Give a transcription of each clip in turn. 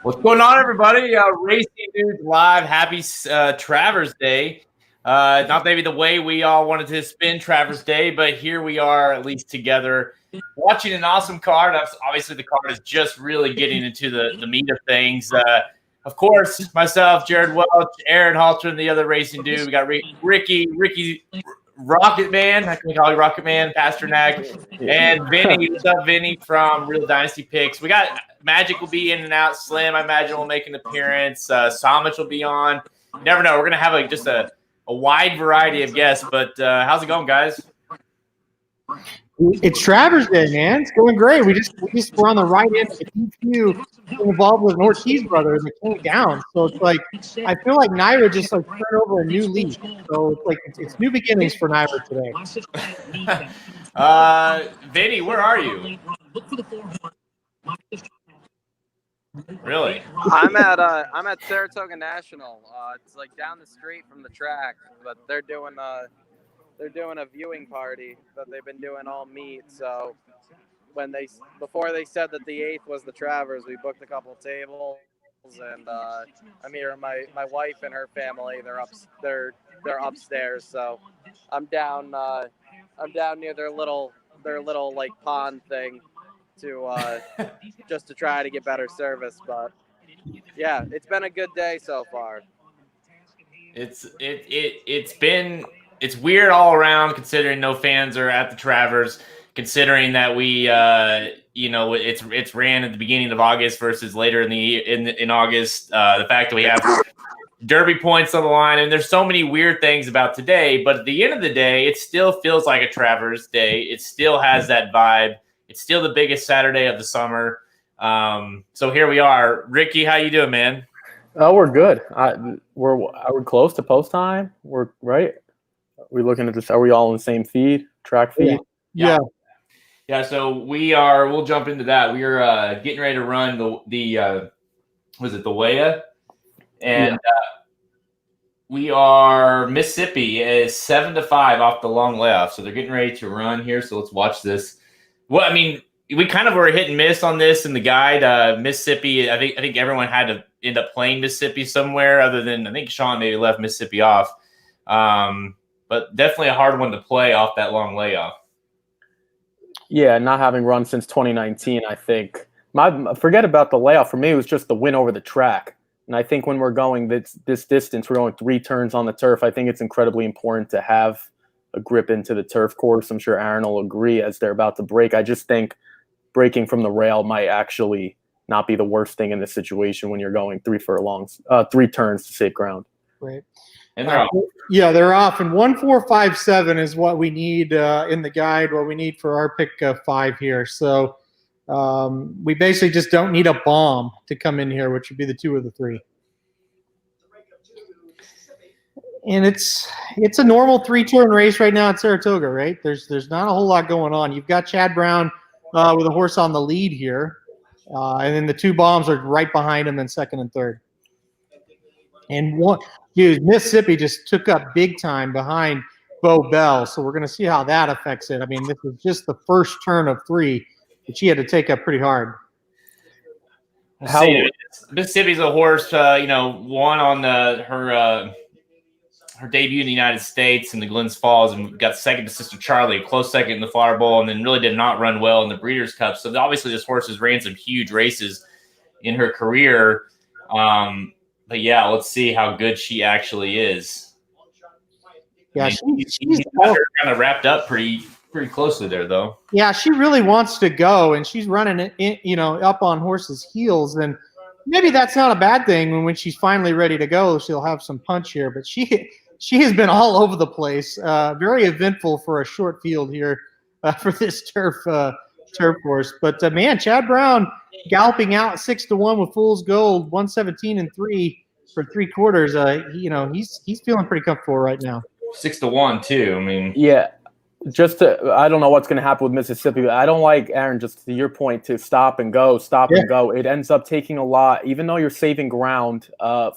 What's going on, everybody? Racing Dudes Live. Happy Travers Day. Not maybe the way we all wanted to spend Travers Day, but here we are, at least together, watching an awesome card. Obviously, the card is just really getting into the meat of things. Of course, myself, Jared Welch, Aaron Halter, and the other racing dude. We got Ricky Rocket Man. I can call you Rocket Man, Pasternak, and Vinny. What's up, Vinny from Real Dynasty Picks? We got Magic will be in and out. Slim, I imagine, will make an appearance. Samich will be on. You never know. We're gonna have just a wide variety of guests. But how's it going, guys? It's Travers Day, man. It's going great. We just were on the right end of the DQ involved with Ortiz brothers. It came down, so it's like I feel like Naira just like turned over a new leaf. So it's like it's new beginnings for Naira today. Vinny, where are you? Really? I'm at Saratoga National. It's like down the street from the track, but they're doing a viewing party that they've been doing all meet. So before they said that the 8th was the Travers, we booked a couple tables, and I'm here. My wife and her family, they're upstairs. So I'm down near their little like pond thing to just to try to get better service. But yeah, it's been a good day so far. It's weird all around, considering no fans are at the Travers, considering that we it's ran at the beginning of August versus later in August. The fact that we have Derby points on the line, and there's so many weird things about today, but at the end of the day, it still feels like a Travers Day. It still has that vibe. It's still the biggest Saturday of the summer. So here we are. Ricky, how you doing, man? Oh, we're good. We're close to post time. We're right. We looking at this? Are we all in the same feed? Track feed? Yeah. So we'll jump into that. We are getting ready to run the Weah, and we are Mississippi is 7-5 off the long layoff. So they're getting ready to run here. So let's watch this. Well, I mean, we kind of were hit and miss on this in the guide. Mississippi, I think everyone had to end up playing Mississippi somewhere, other than I think Sean maybe left Mississippi off. But definitely a hard one to play off that long layoff. Yeah, not having run since 2019, I think. Forget about the layoff. For me, it was just the win over the track. And I think when we're going this distance, we're going 3 turns on the turf. I think it's incredibly important to have a grip into the turf course. I'm sure Aaron will agree as they're about to break. I just think breaking from the rail might actually not be the worst thing in this situation when you're going 3 turns to safe ground. Right. And they're off. Yeah, they're off. And 1457 is what we need in the guide, what we need for our pick 5 here. So we basically just don't need a bomb to come in here, which would be the 2 or the 3. And it's a normal 3-turn race right now at Saratoga, right? There's not a whole lot going on. You've got Chad Brown with a horse on the lead here, and then the 2 bombs are right behind him in 2nd and 3rd. And Mississippi just took up big time behind Bo Bell, so we're going to see how that affects it. I mean, this is just the first turn of 3 that she had to take up pretty hard. Mississippi's a horse, won on her debut in the United States in the Glens Falls and got second to Sister Charlie, a close second in the Flower Bowl, and then really did not run well in the Breeders' Cup. So obviously this horse has ran some huge races in her career. But yeah, let's see how good she actually is. Yeah, I mean, he's got her kind of wrapped up pretty closely there, though. Yeah, she really wants to go, and she's running it, up on horses' heels, and maybe that's not a bad thing. When she's finally ready to go, she'll have some punch here. But she has been all over the place. Very eventful for a short field here for this turf course. But man, Chad Brown galloping out 6-1 with Fool's Gold, 117-3 for 3/4. He's feeling pretty comfortable right now. 6-1 too. I mean, yeah. I don't know what's going to happen with Mississippi, but I don't like, Aaron, just to your point, to stop and go. It ends up taking a lot. Even though you're saving ground,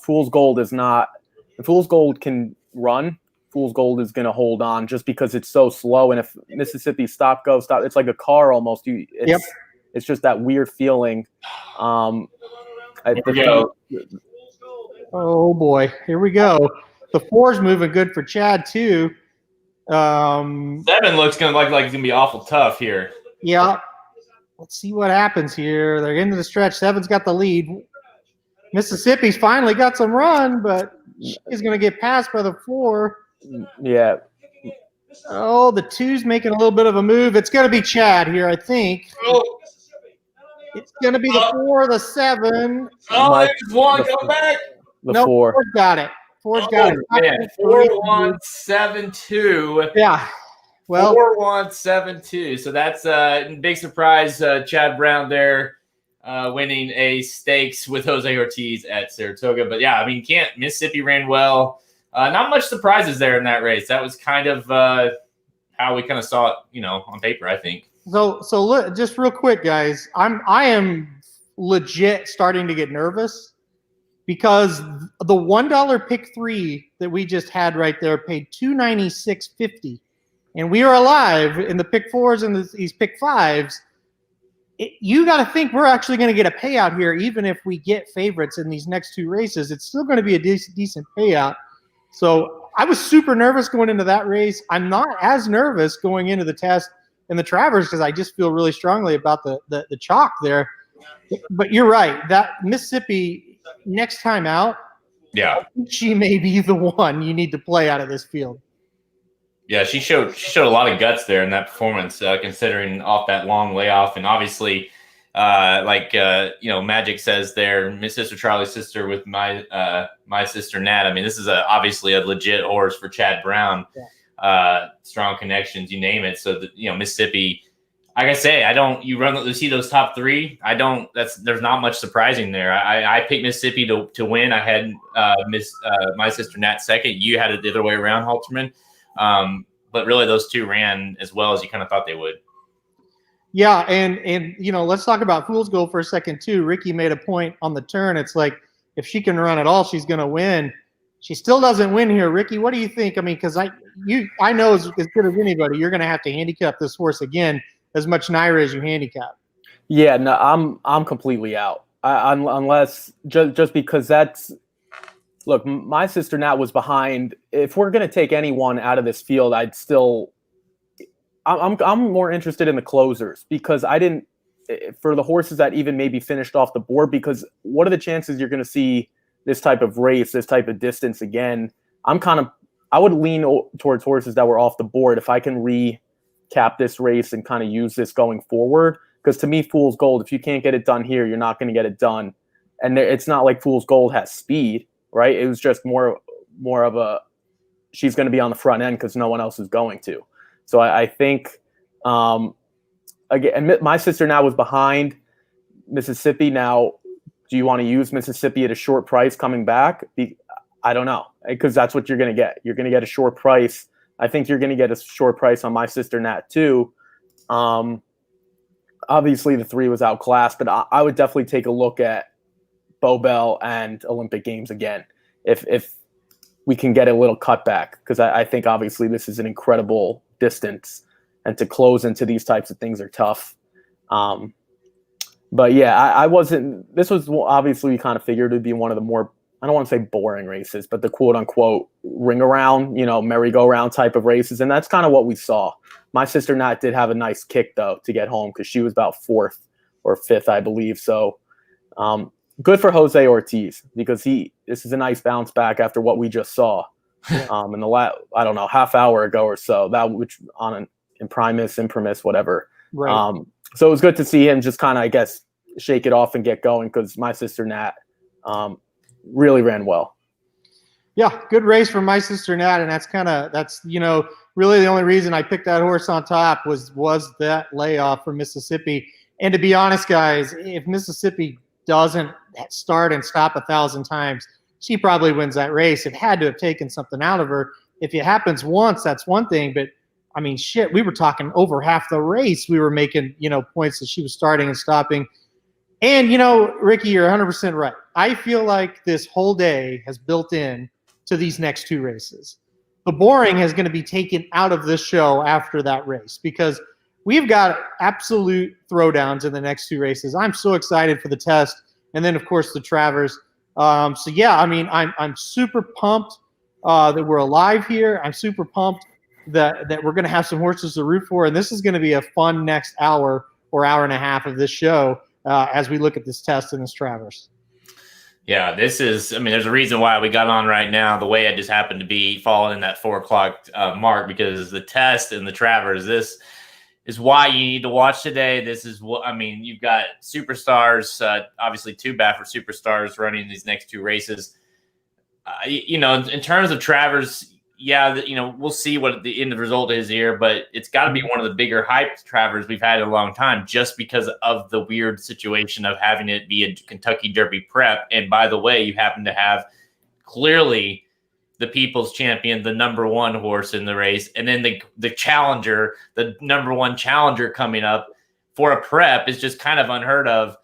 Fool's Gold is not. Fool's Gold can run. Fool's Gold is going to hold on just because it's so slow. And if Mississippi stop, it's like a car almost. It's just that weird feeling. Oh, boy. Here we go. The 4's moving good for Chad, too. 7 looks gonna like it's gonna be awful tough here. Yeah. Let's see what happens here. They're into the stretch. 7's got the lead. Mississippi's finally got some run, but she's gonna get passed by the 4. Yeah. Oh, the 2's making a little bit of a move. It's gonna be Chad here, I think. Oh. It's gonna be the 4, the 7. Oh, there's one. Come back. The 4. 4's got it. 4's got it. Man, 4-1-7-2. Yeah. Well, 4-1-7-2. So that's a big surprise. Chad Brown there winning a stakes with Jose Ortiz at Saratoga. But yeah, I mean, Mississippi ran well. Not much surprises there in that race. That was kind of how we kind of saw it, on paper, I think. So look, just real quick, guys. I am legit starting to get nervous. Because the $1 pick 3 that we just had right there paid $296.50, and we are alive in the pick 4s and these pick 5s. You got to think we're actually going to get a payout here, even if we get favorites in these next 2 races. It's still going to be a decent payout. So I was super nervous going into that race. I'm not as nervous going into the test in the Travers because I just feel really strongly about the chalk there. But you're right, that Mississippi. Next time out, she may be the one you need to play out of this field. Yeah, she showed a lot of guts there in that performance, considering off that long layoff, and obviously, Magic says there, Miss Sister Charlie's sister with my sister Nat. I mean, this is obviously a legit horse for Chad Brown. Yeah. Strong connections, you name it. So Mississippi. Like I say, you see those top 3. There's not much surprising there. I picked Mississippi to win. I had my sister Nat second. You had it the other way around, Halterman. But really those 2 ran as well as you kind of thought they would. Yeah. And let's talk about Fool's Gold for a second too. Ricky made a point on the turn. It's like, if she can run at all, she's going to win. She still doesn't win here. Ricky, what do you think? I mean, cause I know as good as anybody, you're going to have to handicap this horse again. As much Naira as you handicap. Yeah, no, I'm completely out. Unless just because look, my sister Nat was behind. If we're gonna take anyone out of this field, I'm more interested in the closers because for the horses that even maybe finished off the board, because what are the chances you're gonna see this type of race, this type of distance again? I would lean towards horses that were off the board if I can cap this race and kind of use this going forward, because to me, Fool's Gold, if you can't get it done here, you're not going to get it done. And it's not like Fool's Gold has speed, right? It was just more of she's going to be on the front end because no one else is going to. So I think again, my sister now was behind Mississippi. Now, do you want to use Mississippi at a short price coming back? I don't know, because that's what you're going to get. You're going to get a short price. I think you're going to get a short price on my sister Nat too. Obviously, the 3 was outclassed, but I would definitely take a look at Bobel and Olympic Games again if we can get a little cutback, because I think obviously this is an incredible distance, and to close into these types of things are tough. But yeah, I wasn't. This was obviously we kind of figured it would be one of the more, I don't want to say boring races, but the quote unquote ring around, merry-go-round type of races. And that's kind of what we saw. My sister Nat did have a nice kick though to get home because she was about 4th or 5th, I believe. So good for Jose Ortiz because this is a nice bounce back after what we just saw. in the I don't know, half hour ago or so, that which on an imprimis, whatever. Right. So it was good to see him just kind of, I guess, shake it off and get going, because my sister Nat really ran well. Yeah, good race for my sister Nat, and that's really the only reason I picked that horse on top was that layoff for Mississippi. And to be honest, guys, if Mississippi doesn't start and stop 1,000 times, she probably wins that race. It had to have taken something out of her. If it happens once, that's one thing, but I mean, shit, we were talking over half the race. We were making, points that she was starting and stopping. And, Ricky, you're 100% right. I feel like this whole day has built in to these next two races. The boring is going to be taken out of this show after that race because we've got absolute throwdowns in the next two races. I'm so excited for the test. And then, of course, the Travers. So, yeah, I mean, I'm super pumped that we're alive here. I'm super pumped that we're going to have some horses to root for. And this is going to be a fun next hour or hour and a half of this show as we look at this test and this Travers. Yeah, there's a reason why we got on right now. The way I just happened to be falling in that 4 o'clock mark, because the test and the Travers, this is why you need to watch today. This is you've got superstars, obviously 2 Baffert superstars running these next 2 races. In terms of Travers, yeah, we'll see what the end result is here, but it's got to be one of the bigger hyped Travers we've had in a long time, just because of the weird situation of having it be a Kentucky Derby prep. And by the way, you happen to have clearly the People's Champion, the #1 horse in the race, and then the challenger, the #1 challenger coming up for a prep is just kind of unheard of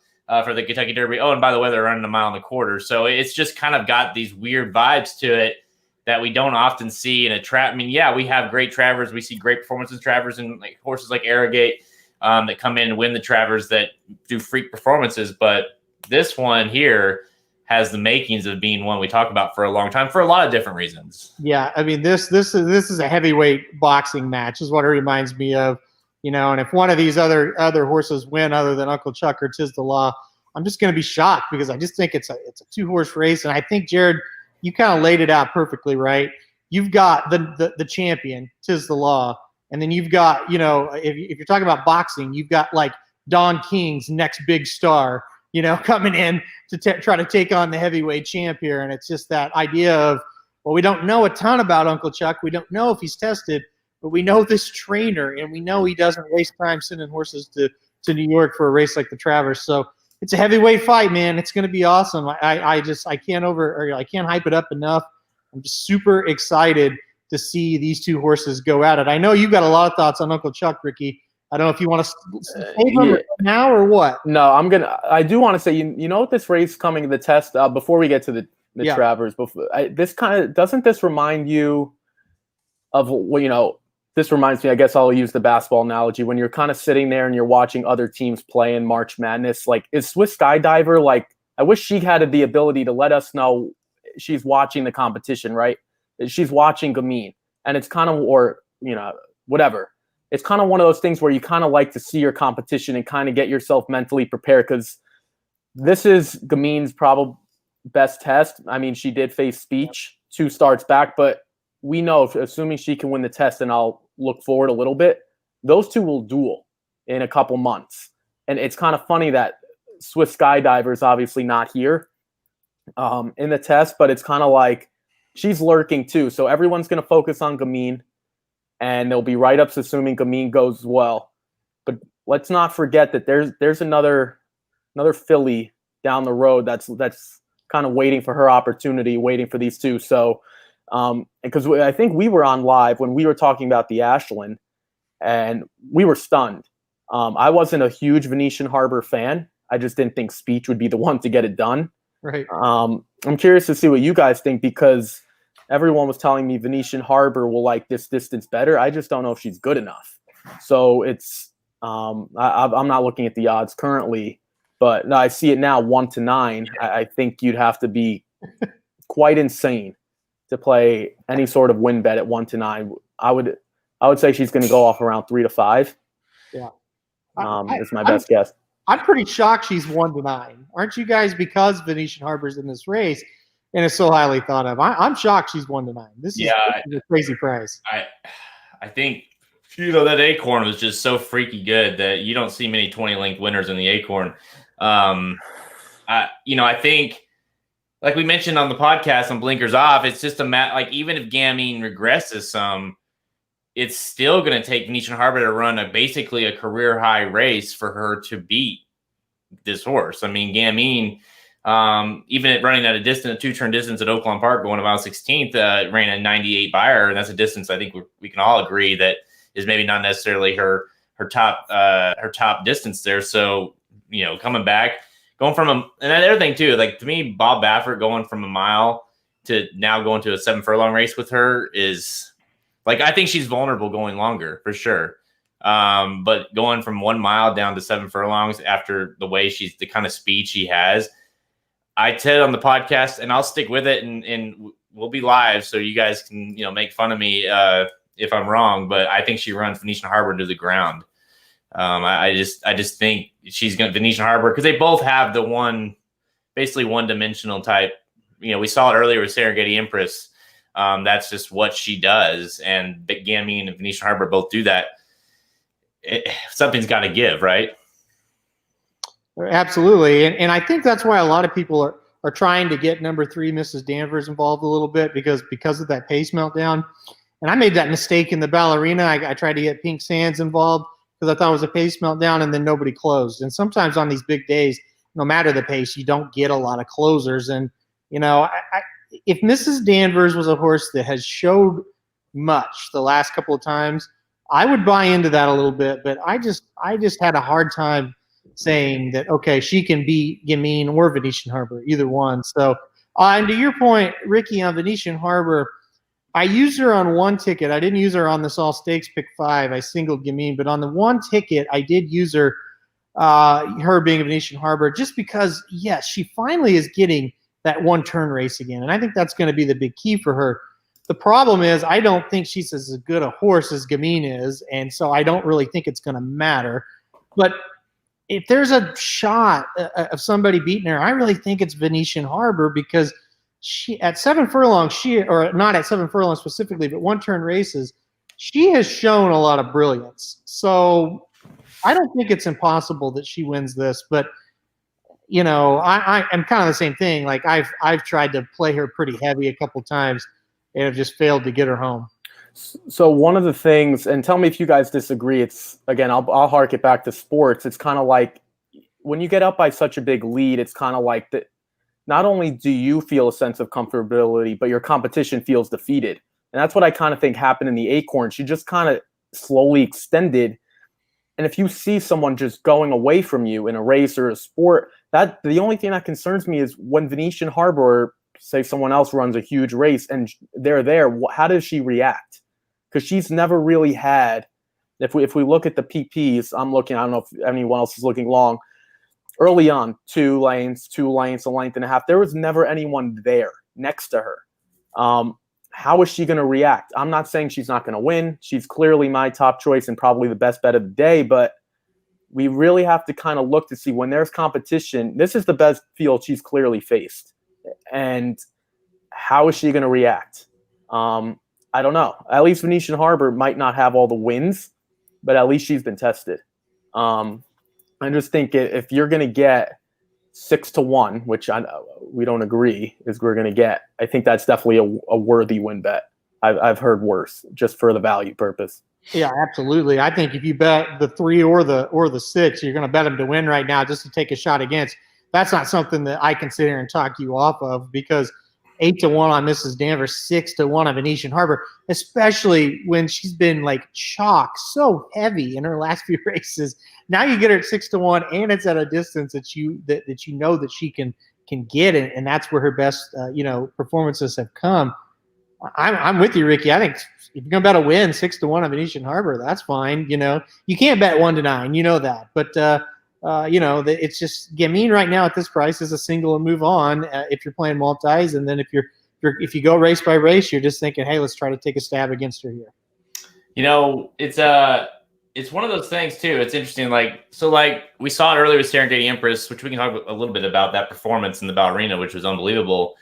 for the Kentucky Derby. Oh, and by the way, they're running 1.25 miles. So it's just kind of got these weird vibes to it that we don't often see in a trap. I mean, yeah, we have great Travers. We see great performances Travers and horses like Arrogate that come in and win the Travers that do freak performances. But this one here has the makings of being one we talk about for a long time for a lot of different reasons. Yeah, I mean, this is a heavyweight boxing match is what it reminds me of. And if one of these other horses win other than Uncle Chuck or Tis the Law, I'm just going to be shocked because I just think it's a 2-horse race. And I think, Jared, you kind of laid it out perfectly, right? You've got the champion, Tis the Law, and then you've got, if you're talking about boxing, you've got like Don King's next big star, coming in to try to take on the heavyweight champ here. And it's just that idea of, well, we don't know a ton about Uncle Chuck. We don't know if he's tested, but we know this trainer, and we know he doesn't waste time sending horses to New York for a race like the Travers. So it's a heavyweight fight, man. It's going to be awesome. I can't hype it up enough. I'm just super excited to see these 2 horses go at it. I know you've got a lot of thoughts on Uncle Chuck, Ricky. I don't know if you want to save him now or what. No, I do want to say, what this race coming to the test, before we get to the Travers, doesn't this remind you of, this reminds me, I guess I'll use the basketball analogy, when you're kind of sitting there and you're watching other teams play in March Madness. Like, is Swiss Skydiver, I wish she had the ability to let us know she's watching the competition, right? She's watching Gamine. And it's kind of, or, whatever. It's kind of one of those things where you kind of like to see your competition and kind of get yourself mentally prepared, because this is Gamine's probably best test. I mean, she did face Speech 2 starts back, but we know, assuming she can win the test, and I'll look forward a little bit, those 2 will duel in a couple months. And it's kind of funny that Swiss Skydiver is obviously not here in the test, but it's kind of like she's lurking too. So everyone's going to focus on Gamine, and there'll be write-ups assuming Gamine goes well. But let's not forget that there's another filly down the road that's kind of waiting for her opportunity, waiting for these 2. So because I think we were on live when we were talking about the Ashland, and we were stunned. I wasn't a huge Venetian Harbor fan. I just didn't think Speech would be the one to get it done. Right. I'm curious to see what you guys think, because everyone was telling me Venetian Harbor will like this distance better. I just don't know if she's good enough. So it's I'm not looking at the odds currently, but I see it now 1-9. I think you'd have to be quite insane to play any sort of win bet at 1-9. I would say she's going to go off around 3-5. Yeah, is my best guess. I'm pretty shocked she's 1-9. Aren't you guys? Because Venetian Harbor's in this race, and is so highly thought of. I'm shocked she's 1-9. This is a crazy price. I think that Acorn was just so freaky good that you don't see many 20-length winners in the Acorn. I think, like we mentioned on the podcast on Blinkers Off, it's just even if Gamine regresses some, it's still going to take Venetian Harbor to run basically a career high race for her to beat this horse. I mean, Gamine, even at running at a 2-turn distance at Oaklawn Park, going about 16th, ran a 98 Beyer, and that's a distance I think we can all agree that is maybe not necessarily her top distance there. So, coming back, going from and another thing too, like to me, Bob Baffert going from a mile to now going to a 7 furlong race with her is like, I think she's vulnerable going longer for sure. But going from 1 mile down to 7 furlongs after the kind of speed she has, I said on the podcast, and I'll stick with it, and we'll be live so you guys can, make fun of me if I'm wrong, but I think she runs Venetian Harbor to the ground. I just think she's going to Venetian Harbor because they both have the basically one-dimensional type. We saw it earlier with Serengeti Empress. That's just what she does, and Gamine and Venetian Harbor both do that. Something's got to give, right? Absolutely, and I think that's why a lot of people are trying to get number 3 Mrs. Danvers involved a little bit because of that pace meltdown. And I made that mistake in the ballerina. I tried to get Pink Sands involved because I thought it was a pace meltdown, and then nobody closed. And sometimes on these big days, no matter the pace, you don't get a lot of closers. And if Mrs. Danvers was a horse that has showed much the last couple of times, I would buy into that a little bit. But I just had a hard time saying that, okay, she can beat Gamine or Venetian Harbor, either one. So, and to your point, Ricky, on Venetian Harbor, I used her on one ticket. I didn't use her on this all stakes pick 5. I singled Gamine, but on the one ticket, I did use her, her being a Venetian Harbor, just because, yes, she finally is getting that 1-turn race again. And I think that's going to be the big key for her. The problem is I don't think she's as good a horse as Gamine is, and so I don't really think it's going to matter. But if there's a shot of somebody beating her, I really think it's Venetian Harbor because she at 7 furlongs, or not at 7 furlongs specifically, but 1-turn races, she has shown a lot of brilliance. So I don't think it's impossible that she wins this, but I'm kind of the same thing. Like I've tried to play her pretty heavy a couple times and have just failed to get her home. So one of the things, and tell me if you guys disagree, it's, again, I'll hark it back to sports. It's kind of like when you get up by such a big lead, it's kind of like that. Not only do you feel a sense of comfortability, but your competition feels defeated. And that's what I kind of think happened in the Acorn. She just kind of slowly extended. And if you see someone just going away from you in a race or a sport, that the only thing that concerns me is when Venetian Harbor, or say someone else runs a huge race and they're there, how does she react? Because she's never really had, if we look at the PPs, I don't know if anyone else is looking long, early on, 2 lanes, a length and a half, there was never anyone there next to her. How is she going to react? I'm not saying she's not going to win. She's clearly my top choice and probably the best bet of the day, but we really have to kind of look to see when there's competition. This is the best field she's clearly faced. And how is she going to react? I don't know. At least Venetian Harbor might not have all the wins, but at least she's been tested. I just think if you're going to get 6-1, which we don't agree is we're going to get, I think that's definitely a worthy win bet. I've heard worse, just for the value purpose. Yeah, absolutely. I think if you bet the 3 or the 6, you're going to bet them to win right now just to take a shot against. That's not something that I can sit here and talk you off of, because 8-1 on Mrs. Danvers, 6-1 on Venetian Harbor, especially when she's been like chalk so heavy in her last few races. Now you get her at 6-1, and it's at a distance that you know that she can get it, and that's where her best performances have come. I'm with you, Ricky. I think if you're gonna bet a win, 6-1 on Venetian Harbor, that's fine. You can't bet 1-9, you know that, but it's just Gamine right now at this price is a single and move on if you're playing multis, and then if you go race by race, you're just thinking, hey, let's try to take a stab against her here. It's one of those things too. It's interesting. Like we saw it earlier with Serengeti Empress, which we can talk a little bit about that performance in the ballerina, which was unbelievable.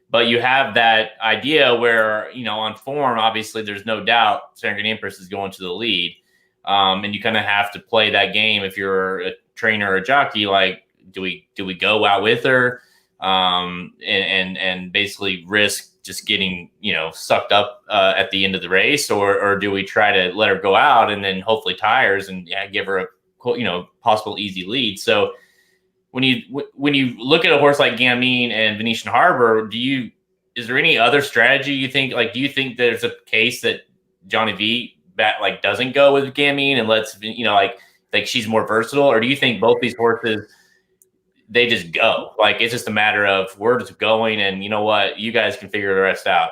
But you have that idea where, on form, obviously there's no doubt Serengeti Empress is going to the lead. And you kind of have to play that game if you're a trainer or a jockey. Like, do we go out with her and basically risk just getting, sucked up at the end of the race, or do we try to let her go out and then hopefully tires and give her a possible easy lead? So when you look at a horse like Gamine and Venetian Harbor, is there any other strategy you think? Like, do you think there's a case that Johnny V doesn't go with Gamine and lets like she's more versatile, or do you think both these horses they just go? Like, it's just a matter of we're just going, and you know what, you guys can figure the rest out.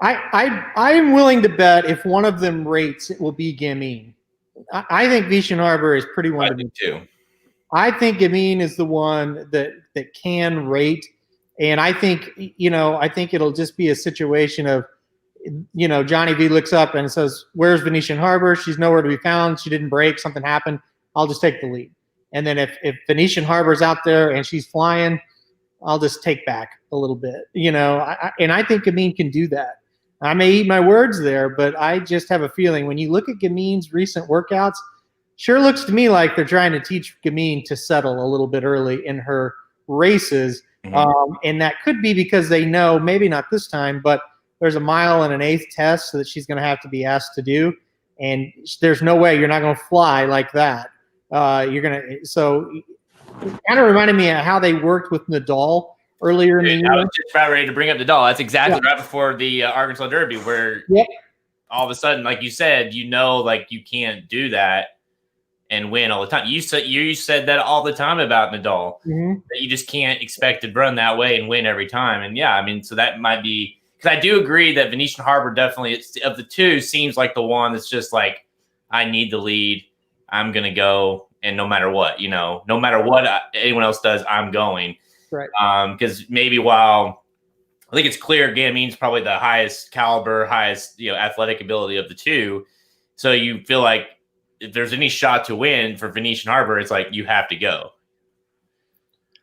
I'm willing to bet if one of them rates, it will be Gamine. I think Venetian Harbor is pretty one. I think too. I think Gamine is the one that can rate, and I think it'll just be a situation of, Johnny V looks up and says, "Where's Venetian Harbor? She's nowhere to be found. She didn't break. Something happened. I'll just take the lead." And then if Venetian Harbor's out there and she's flying, I'll just take back a little bit, and I think Gamine can do that. I may eat my words there, but I just have a feeling when you look at Gamine's recent workouts, sure looks to me like they're trying to teach Gamine to settle a little bit early in her races. Mm-hmm. And that could be because they know, maybe not this time, but there's a 1 1/8 test that she's going to have to be asked to do. And there's no way you're not going to fly like that. So it kind of reminded me of how they worked with Nadal earlier in the year. I was just about ready to bring up Nadal. That's exactly right before the Arkansas Derby, where all of a sudden, like you said, like you can't do that and win all the time. You said that all the time about Nadal, that you just can't expect to run that way and win every time. And so that might be, because I do agree that Venetian Harbor definitely, of the two, seems like the one that's just like, I need the lead. I'm going to go. And no matter what, no matter what anyone else does, I'm going. Right. Because maybe while I think it's clear Gamine's probably the highest caliber, highest, athletic ability of the two. So you feel like if there's any shot to win for Venetian Harbor, it's like you have to go.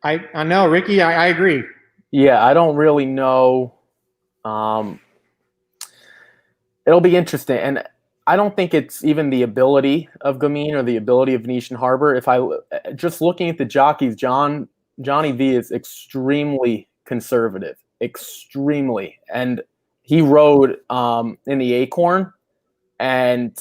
I know, Ricky, I agree. Yeah, I don't really know. It'll be interesting. And I don't think it's even the ability of Gamine or the ability of Venetian Harbor. If I just looking at the jockeys, Johnny V is extremely conservative, extremely. And he rode in the Acorn, and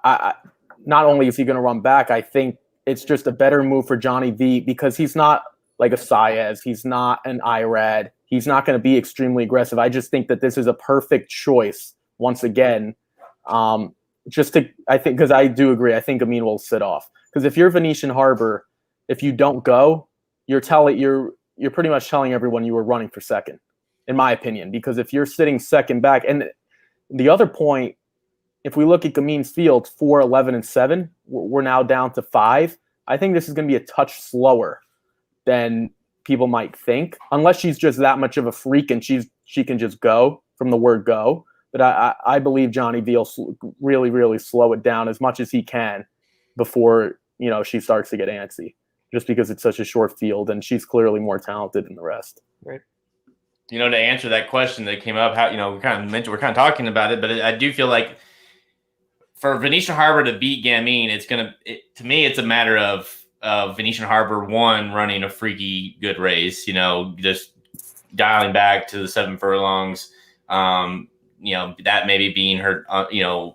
not only is he going to run back, I think it's just a better move for Johnny V because he's not like a Saez. He's not an Irad. He's not going to be extremely aggressive. I just think that this is a perfect choice once again. I think, because I do agree, I think Gamine will sit off. Because if you're Venetian Harbor, if you don't go, you're pretty much telling everyone you were running for second, in my opinion. Because if you're sitting second back, and the other point, if we look at Gamine's field, 4, 11, and 7, we're now down to 5. I think this is going to be a touch slower than people might think, unless she's just that much of a freak and she can just go from the word go. But I believe Johnny V will really, really slow it down as much as he can before, she starts to get antsy, just because it's such a short field and she's clearly more talented than the rest. Right. To answer that question that came up, how, we're kind of talking about it, but I do feel like for Venetian Harbor to beat Gamine, to me, it's a matter of Venetian Harbor, one, running a freaky good race, just dialing back to the 7 furlongs, that maybe being her,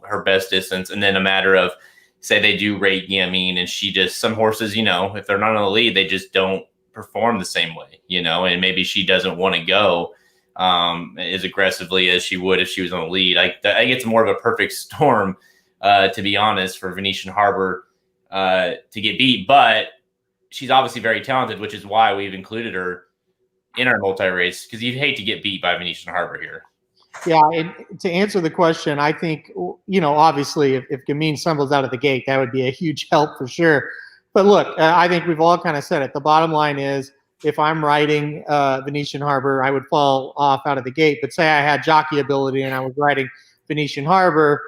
her best distance. And then a matter of, say they do rate Gamine and some horses, if they're not on the lead, they just don't perform the same way, and maybe she doesn't want to go as aggressively as she would if she was on the lead. I think it's more of a perfect storm, to be honest, for Venetian Harbor to get beat. But she's obviously very talented, which is why we've included her in our multi-race, because you'd hate to get beat by Venetian Harbor here. Yeah, and to answer the question, I think, obviously if Gamine stumbles out of the gate, that would be a huge help for sure. But look, I think we've all kind of said it. The bottom line is, if I'm riding Venetian Harbor, I would fall off out of the gate. But say I had jockey ability and I was riding Venetian Harbor,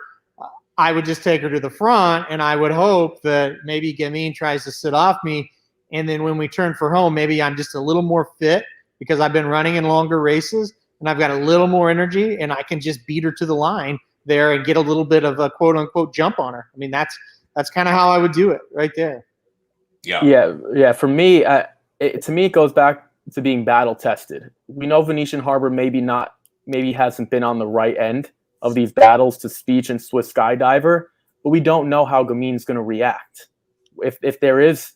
I would just take her to the front, and I would hope that maybe Gamine tries to sit off me. And then when we turn for home, maybe I'm just a little more fit because I've been running in longer races and I've got a little more energy and I can just beat her to the line there and get a little bit of a quote unquote jump on her. I mean, that's kind of how I would do it right there. Yeah. For me, to me, it goes back to being battle tested. We know Venetian Harbor maybe hasn't been on the right end of these battles to Speech and Swiss Skydiver, but we don't know how Gamine's going to react. If there is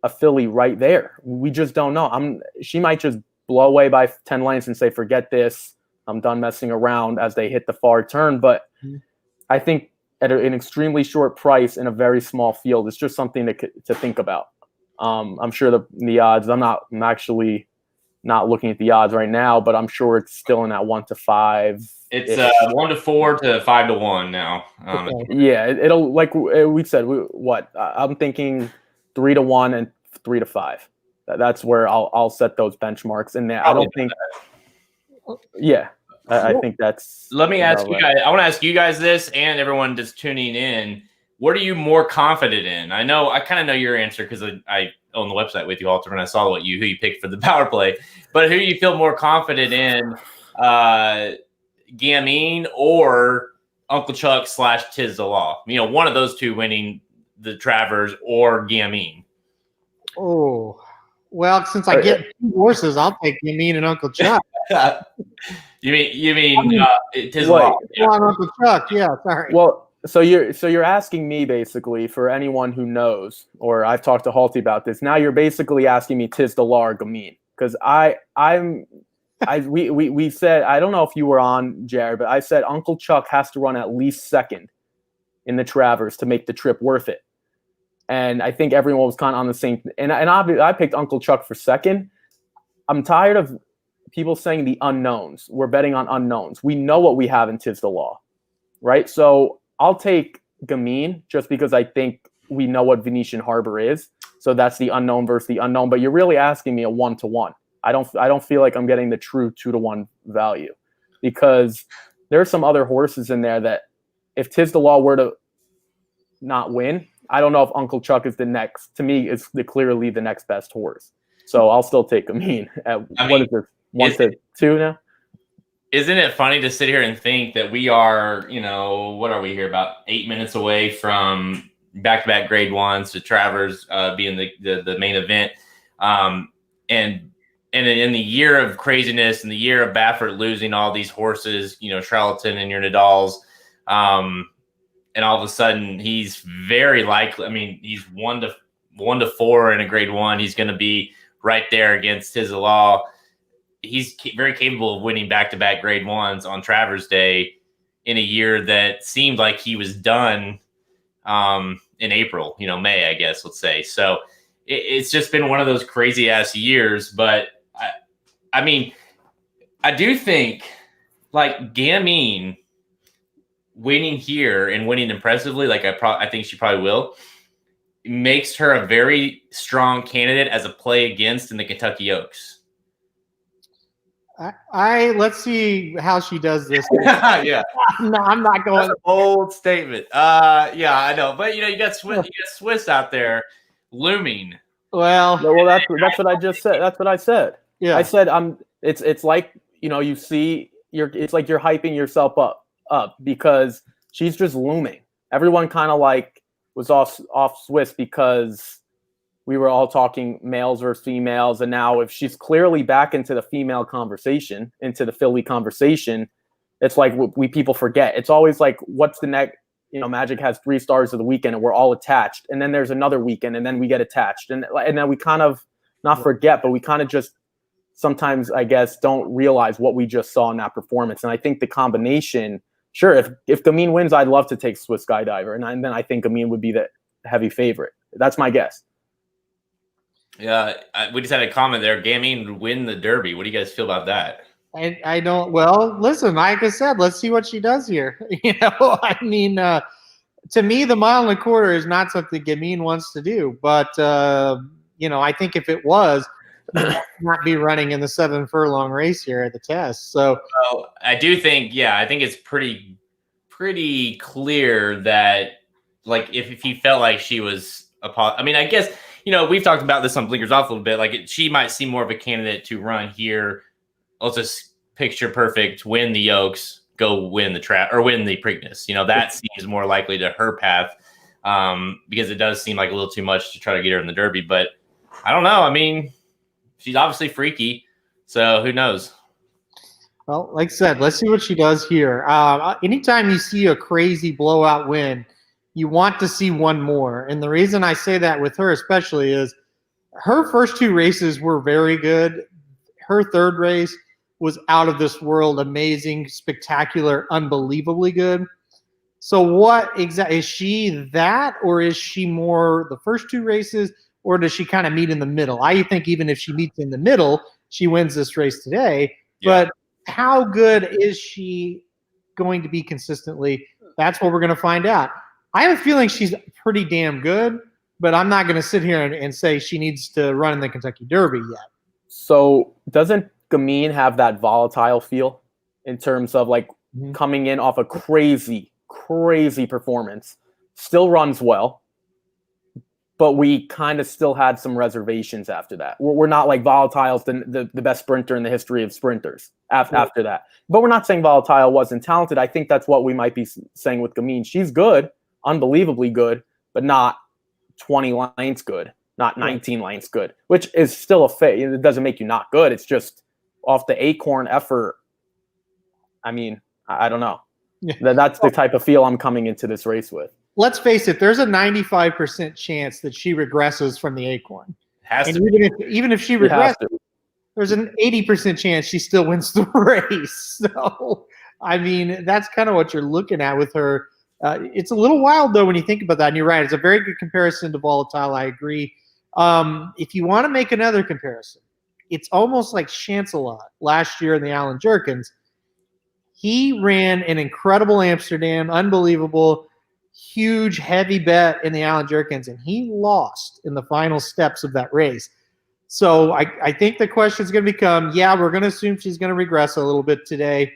a filly right there, we just don't know. She might just blow away by 10 lengths and say, forget this, I'm done messing around as they hit the far turn. But I think at an extremely short price in a very small field, it's just something to think about. I'm sure the odds, I'm actually not looking at the odds right now, but I'm sure it's still in that 1 to 5. It's 1 to 4 to 5 to 1 now. Yeah, it'll, like we said, I'm thinking 3 to 1 and 3 to 5. That's where I'll set those benchmarks in there. I don't think. Yeah, I think that's. Let me ask you guys. I want to ask you guys this, and everyone just tuning in. What are you more confident in? I kind of know your answer because I own the website with you, Alter, and I saw who you picked for the power play. But who do you feel more confident in, Gamine or Uncle Chuck / Tiz the Law? One of those two winning the Travers or Gamine. Oh, well, since I get 2 horses, I'll take Gamine and Uncle Chuck. You mean Tiz the Law? Yeah. Uncle Chuck. Yeah, sorry. Well. So you're asking me basically, for anyone who knows, or I've talked to Halty about this. Now you're basically asking me Tiz the Law or Gamine, because we said, I don't know if you were on, Jared, but I said Uncle Chuck has to run at least second in the Travers to make the trip worth it, and I think everyone was kind of on the same. And I picked Uncle Chuck for second. I'm tired of people saying the unknowns. We're betting on unknowns. We know what we have in Tiz the Law, right? So I'll take Gamine just because I think we know what Venetian Harbor is. So that's the unknown versus the unknown. But you're really asking me a 1 to 1. I don't feel like I'm getting the true 2 to 1 value, because there are some other horses in there that if Tiz the Law were to not win, I don't know if Uncle Chuck is the next. To me, is clearly the next best horse. So I'll still take Gamine at what is this, 1 to 2 now? Isn't it funny to sit here and think that we are, what are we here, about 8 minutes away from back-to-back grade ones to Travers being the main event. And in the year of craziness and the year of Baffert losing all these horses, Charlatan and your Nadals, and all of a sudden he's very likely, he's 1 to 4 in a grade 1. He's going to be right there against Tiz the Law. He's very capable of winning back-to-back grade 1s on Travers Day in a year that seemed like he was done in April, May, I guess, let's say. So it's just been one of those crazy-ass years. But, I do think, like, Gamine winning here and winning impressively, like I think she probably will, makes her a very strong candidate as a play against in the Kentucky Oaks. Let's see how she does this. Yeah, no, I'm not going. That's a bold statement. Yeah, I know, but you got Swiss out there looming. Well, that's what I just said. That's what I said. Yeah, I said it's like you see it's like you're hyping yourself up because she's just looming. Everyone kind of like was off Swiss because we were all talking males versus females. And now if she's clearly back into the female conversation, into the filly conversation, it's like people forget. It's always like, what's the next, Magic has 3 stars of the weekend and we're all attached. And then there's another weekend and then we get attached. And then we kind of not forget, but we kind of just sometimes, I guess, don't realize what we just saw in that performance. And I think the combination, sure, if Gamine wins, I'd love to take Swiss Skydiver. And then I think Gamine would be the heavy favorite. That's my guess. Yeah, we just had a comment there. Gamine would win the Derby. What do you guys feel about that? I don't. Well, listen, like I said, let's see what she does here. To me, the 1.25 miles is not something Gamine wants to do. But I think if it was, not be running in the 7 furlong race here at the test. So I do think, I think it's pretty clear that, like, if he felt like she was I guess we've talked about this on Blinkers Off a little bit. Like she might seem more of a candidate to run here. Let's just picture perfect, win the Oaks, go win the or win the Preakness. That seems more likely to her path because it does seem like a little too much to try to get her in the Derby. But I don't know. I mean, she's obviously freaky, so who knows? Well, like I said, let's see what she does here. Anytime you see a crazy blowout win, you want to see one more. And the reason I say that with her especially is her first 2 races were very good. Her third race was out of this world, amazing, spectacular, unbelievably good. So what exactly is she that, or is she more the first 2 races, or does she kind of meet in the middle? I think even if she meets in the middle, she wins this race today. Yeah. But how good is she going to be consistently? That's what we're going to find out. I have a feeling she's pretty damn good, but I'm not going to sit here and say she needs to run in the Kentucky Derby yet. So doesn't Gamine have that volatile feel in terms of like coming in off a crazy performance? Still runs well, but we kind of still had some reservations after that. We're not like Volatile's the best sprinter in the history of sprinters after that. But we're not saying Volatile wasn't talented. I think that's what we might be saying with Gamine. She's good, unbelievably good, but not 20 lengths good, not 19 lengths good, which is still it doesn't make you not good. It's just off the Acorn effort. I mean, I don't know. Yeah. That's the type of feel I'm coming into this race with. Let's face it, there's a 95% chance that she regresses from the Acorn. Even if she regresses, there's an 80% chance she still wins the race. So, I mean, that's kind of what you're looking at with her. It's a little wild, though, when you think about that. And you're right. It's a very good comparison to Volatile. I agree. If you want to make another comparison, it's almost like Chancelot last year in the Allen Jerkins. He ran an incredible Amsterdam, unbelievable, huge, heavy bet in the Allen Jerkins, and he lost in the final steps of that race. So I think the question is going to become, we're going to assume she's going to regress a little bit today.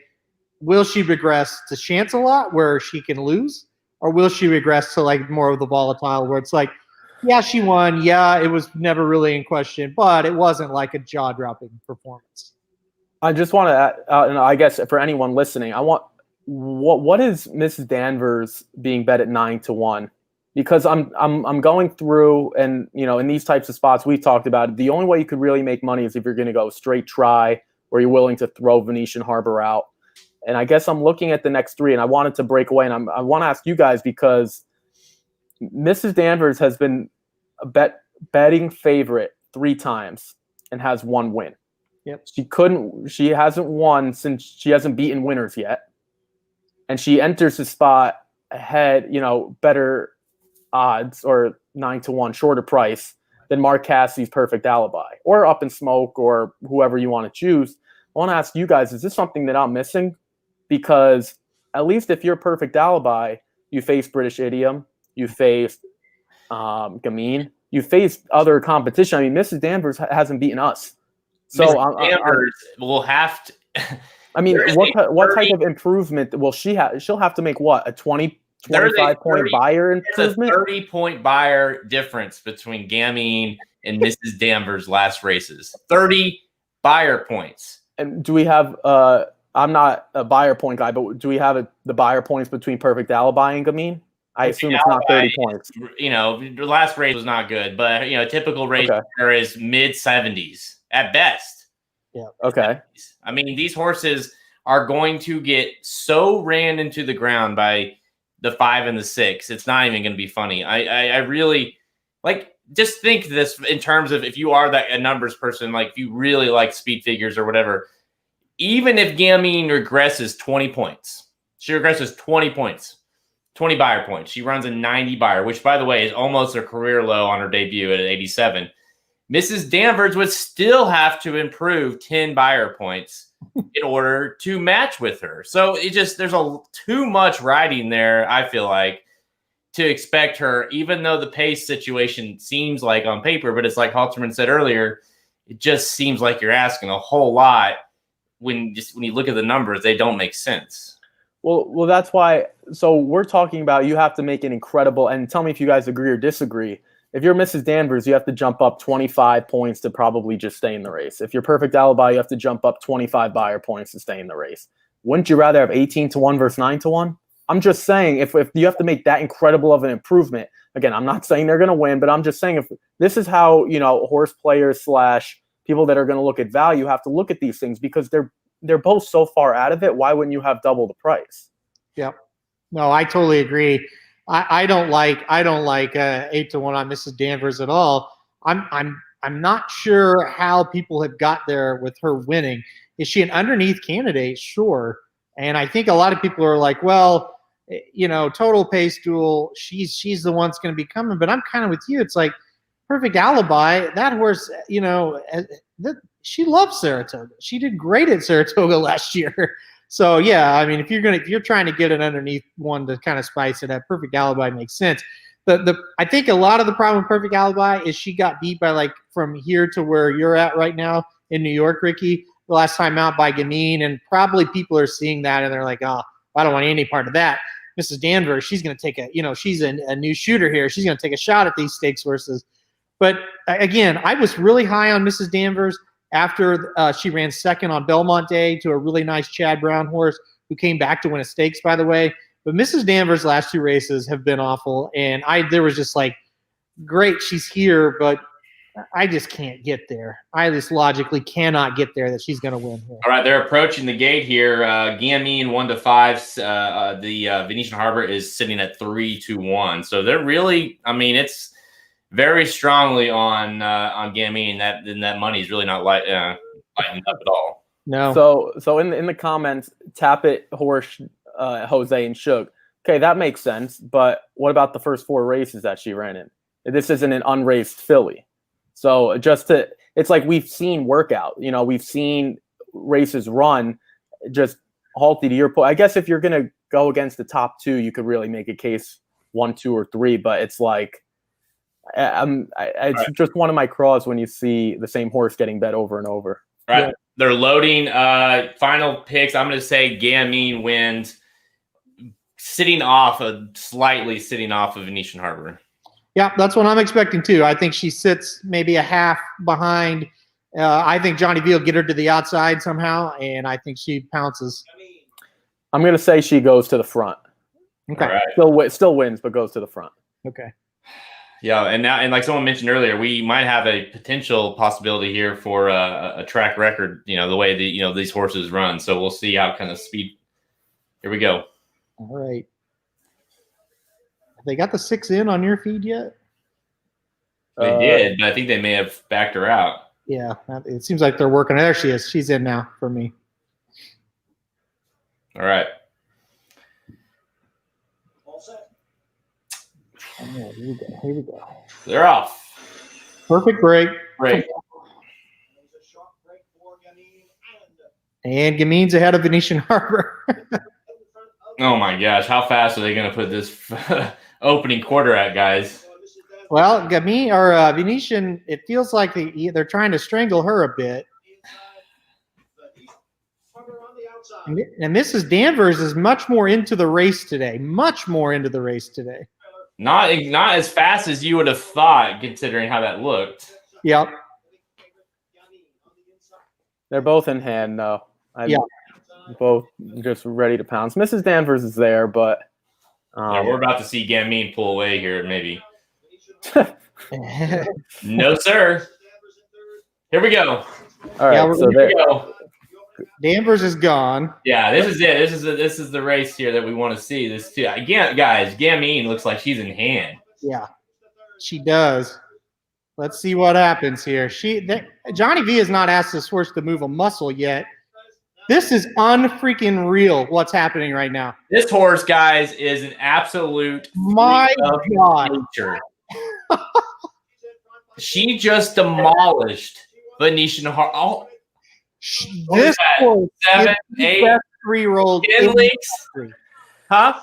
Will she regress to Chancelot where she can lose, or will she regress to like more of the Volatile where it's like, she won. It was never really in question, but it wasn't like a jaw-dropping performance. I just want to, and I guess for anyone listening, what is Mrs. Danvers being bet at 9-1? Because I'm going through, and in these types of spots we've talked about it, the only way you could really make money is if you're going to go straight try, or you're willing to throw Venetian Harbor out. And I guess I'm looking at the next 3, and I wanted to break away, and I want to ask you guys because Mrs. Danvers has been a betting favorite 3 times and has 1 win. Yep. She hasn't won since she hasn't beaten winners yet. And she enters the spot ahead, better odds or 9-1 shorter price than Mark Cassidy's Perfect Alibi or Up in Smoke or whoever you want to choose. I want to ask you guys, is this something that I'm missing? Because at least if you're Perfect Alibi, you face British Idiom, you face Gamine, you face other competition. I mean, Mrs. Danvers hasn't beaten us. So Danvers will have to. I mean, what type of improvement will she have? She'll have to make what, a 25-point buyer improvement? It's a 30-point buyer difference between Gamine and Mrs. Danvers' last races. 30 buyer points. And do we have? I'm not a buyer point guy, but do we have the buyer points between Perfect Alibi and Gamine? I assume it's not 30 points. The last race was not good, but a typical race there is mid-70s at best. Yeah. Okay. I mean, these horses are going to get so ran into the ground by the 5 and the 6. It's not even going to be funny. I really just think this in terms of if you are a numbers person, like if you really like speed figures or whatever, even if Gamine regresses 20 points, she regresses 20 points, 20 buyer points. She runs a 90 buyer, which by the way is almost a career low on her debut at 87. Mrs. Danvers would still have to improve 10 buyer points in order to match with her. So there's too much riding there, I feel like, to expect her, even though the pace situation seems like on paper, but it's like Halterman said earlier, it just seems like you're asking a whole lot when you look at the numbers, they don't make sense. Well, that's why. So we're talking about you have to make an incredible, and tell me if you guys agree or disagree. If you're Mrs. Danvers, you have to jump up 25 points to probably just stay in the race. If you're Perfect Alibi, you have to jump up 25 buyer points to stay in the race. Wouldn't you rather have 18-1 versus 9-1? I'm just saying, if you have to make that incredible of an improvement, again, I'm not saying they're going to win, but I'm just saying if this is how, horse players / people that are going to look at value have to look at these things, because they're both so far out of it. Why wouldn't you have double the price? Yep. No, I totally agree. I don't like 8-1 on Mrs. Danvers at all. I'm not sure how people have got there with her winning. Is she an underneath candidate? Sure. And I think a lot of people are like, well, total pace duel, she's the one that's going to be coming. But I'm kind of with you. It's like Perfect Alibi. That horse, she loves Saratoga. She did great at Saratoga last year. So yeah, I mean, if you're trying to get an underneath one to kind of spice it up, Perfect Alibi makes sense. I think a lot of the problem with Perfect Alibi is she got beat by from here to where you're at right now in New York, Ricky, the last time out by Gamine, and probably people are seeing that and they're like, oh, I don't want any part of that. Mrs. Danvers, she's going to take she's a new shooter here. She's going to take a shot at these stakes horses. But again, I was really high on Mrs. Danvers after she ran second on Belmont Day to a really nice Chad Brown horse who came back to win a stakes, by the way. But Mrs. Danvers' last 2 races have been awful, and there was just great, she's here, but I just can't get there. I just logically cannot get there that she's going to win here. All right, they're approaching the gate here. Gamine 1-5. The Venetian Harbor is sitting at 3-1. So they're really, it's very strongly on Gamine. That money is really not lighting up at all. No. So in the comments, Tap It, Horse, Jose, and Shug. Okay, that makes sense. But what about the first 4 races that she ran in? This isn't an unraced filly. So it's like we've seen workout. We've seen races run. Just halty to your point. I guess if you're gonna go against the top 2, you could really make a case 1, 2, or 3. But it's like. It's just one of my craws when you see the same horse getting bet over and over. All right. Yeah. They're loading final picks. I'm going to say Gamine wins, slightly sitting off of Venetian Harbor. Yeah, that's what I'm expecting too. I think she sits maybe a half behind. I think Johnny V will get her to the outside somehow, and I think she pounces. I'm going to say she goes to the front. Okay. Right. Still wins, but goes to the front. Okay. Yeah, and like someone mentioned earlier, we might have a potential possibility here for a track record. The way these horses run. So we'll see how kind of speed. Here we go. All right. Have they got the 6 in on your feed yet? They did, but I think they may have backed her out. Yeah, it seems like they're working. There she is. She's in now for me. All right. Oh, here we go. They're off. Perfect break. Break. And Gamine's ahead of Venetian Harbor. Oh my gosh, how fast are they going to put this opening quarter at, guys? Well, Gamine or Venetian, it feels like they're trying to strangle her a bit. And Mrs. Danvers is much more into the race today. Much more into the race today. Not as fast as you would have thought, considering how that looked. Yep. They're both in hand, though. Yeah. Both just ready to pounce. Mrs. Danvers is there, but yeah, we're about to see Gamine pull away here, maybe. No, sir. Here we go. All right, yeah, so here we go. Danvers is gone. Yeah, this is it. This is the race here that we want to see. This too. Again, guys, Gamine looks like she's in hand. Yeah, she does. Let's see what happens here. Johnny V has not asked this horse to move a muscle yet. This is unfreaking real what's happening right now. This horse, guys, is an absolute my God. Nature. She just demolished Venetian Harbor. Oh, this horse 7, 8, best 3-year-old 10 leagues. Huh?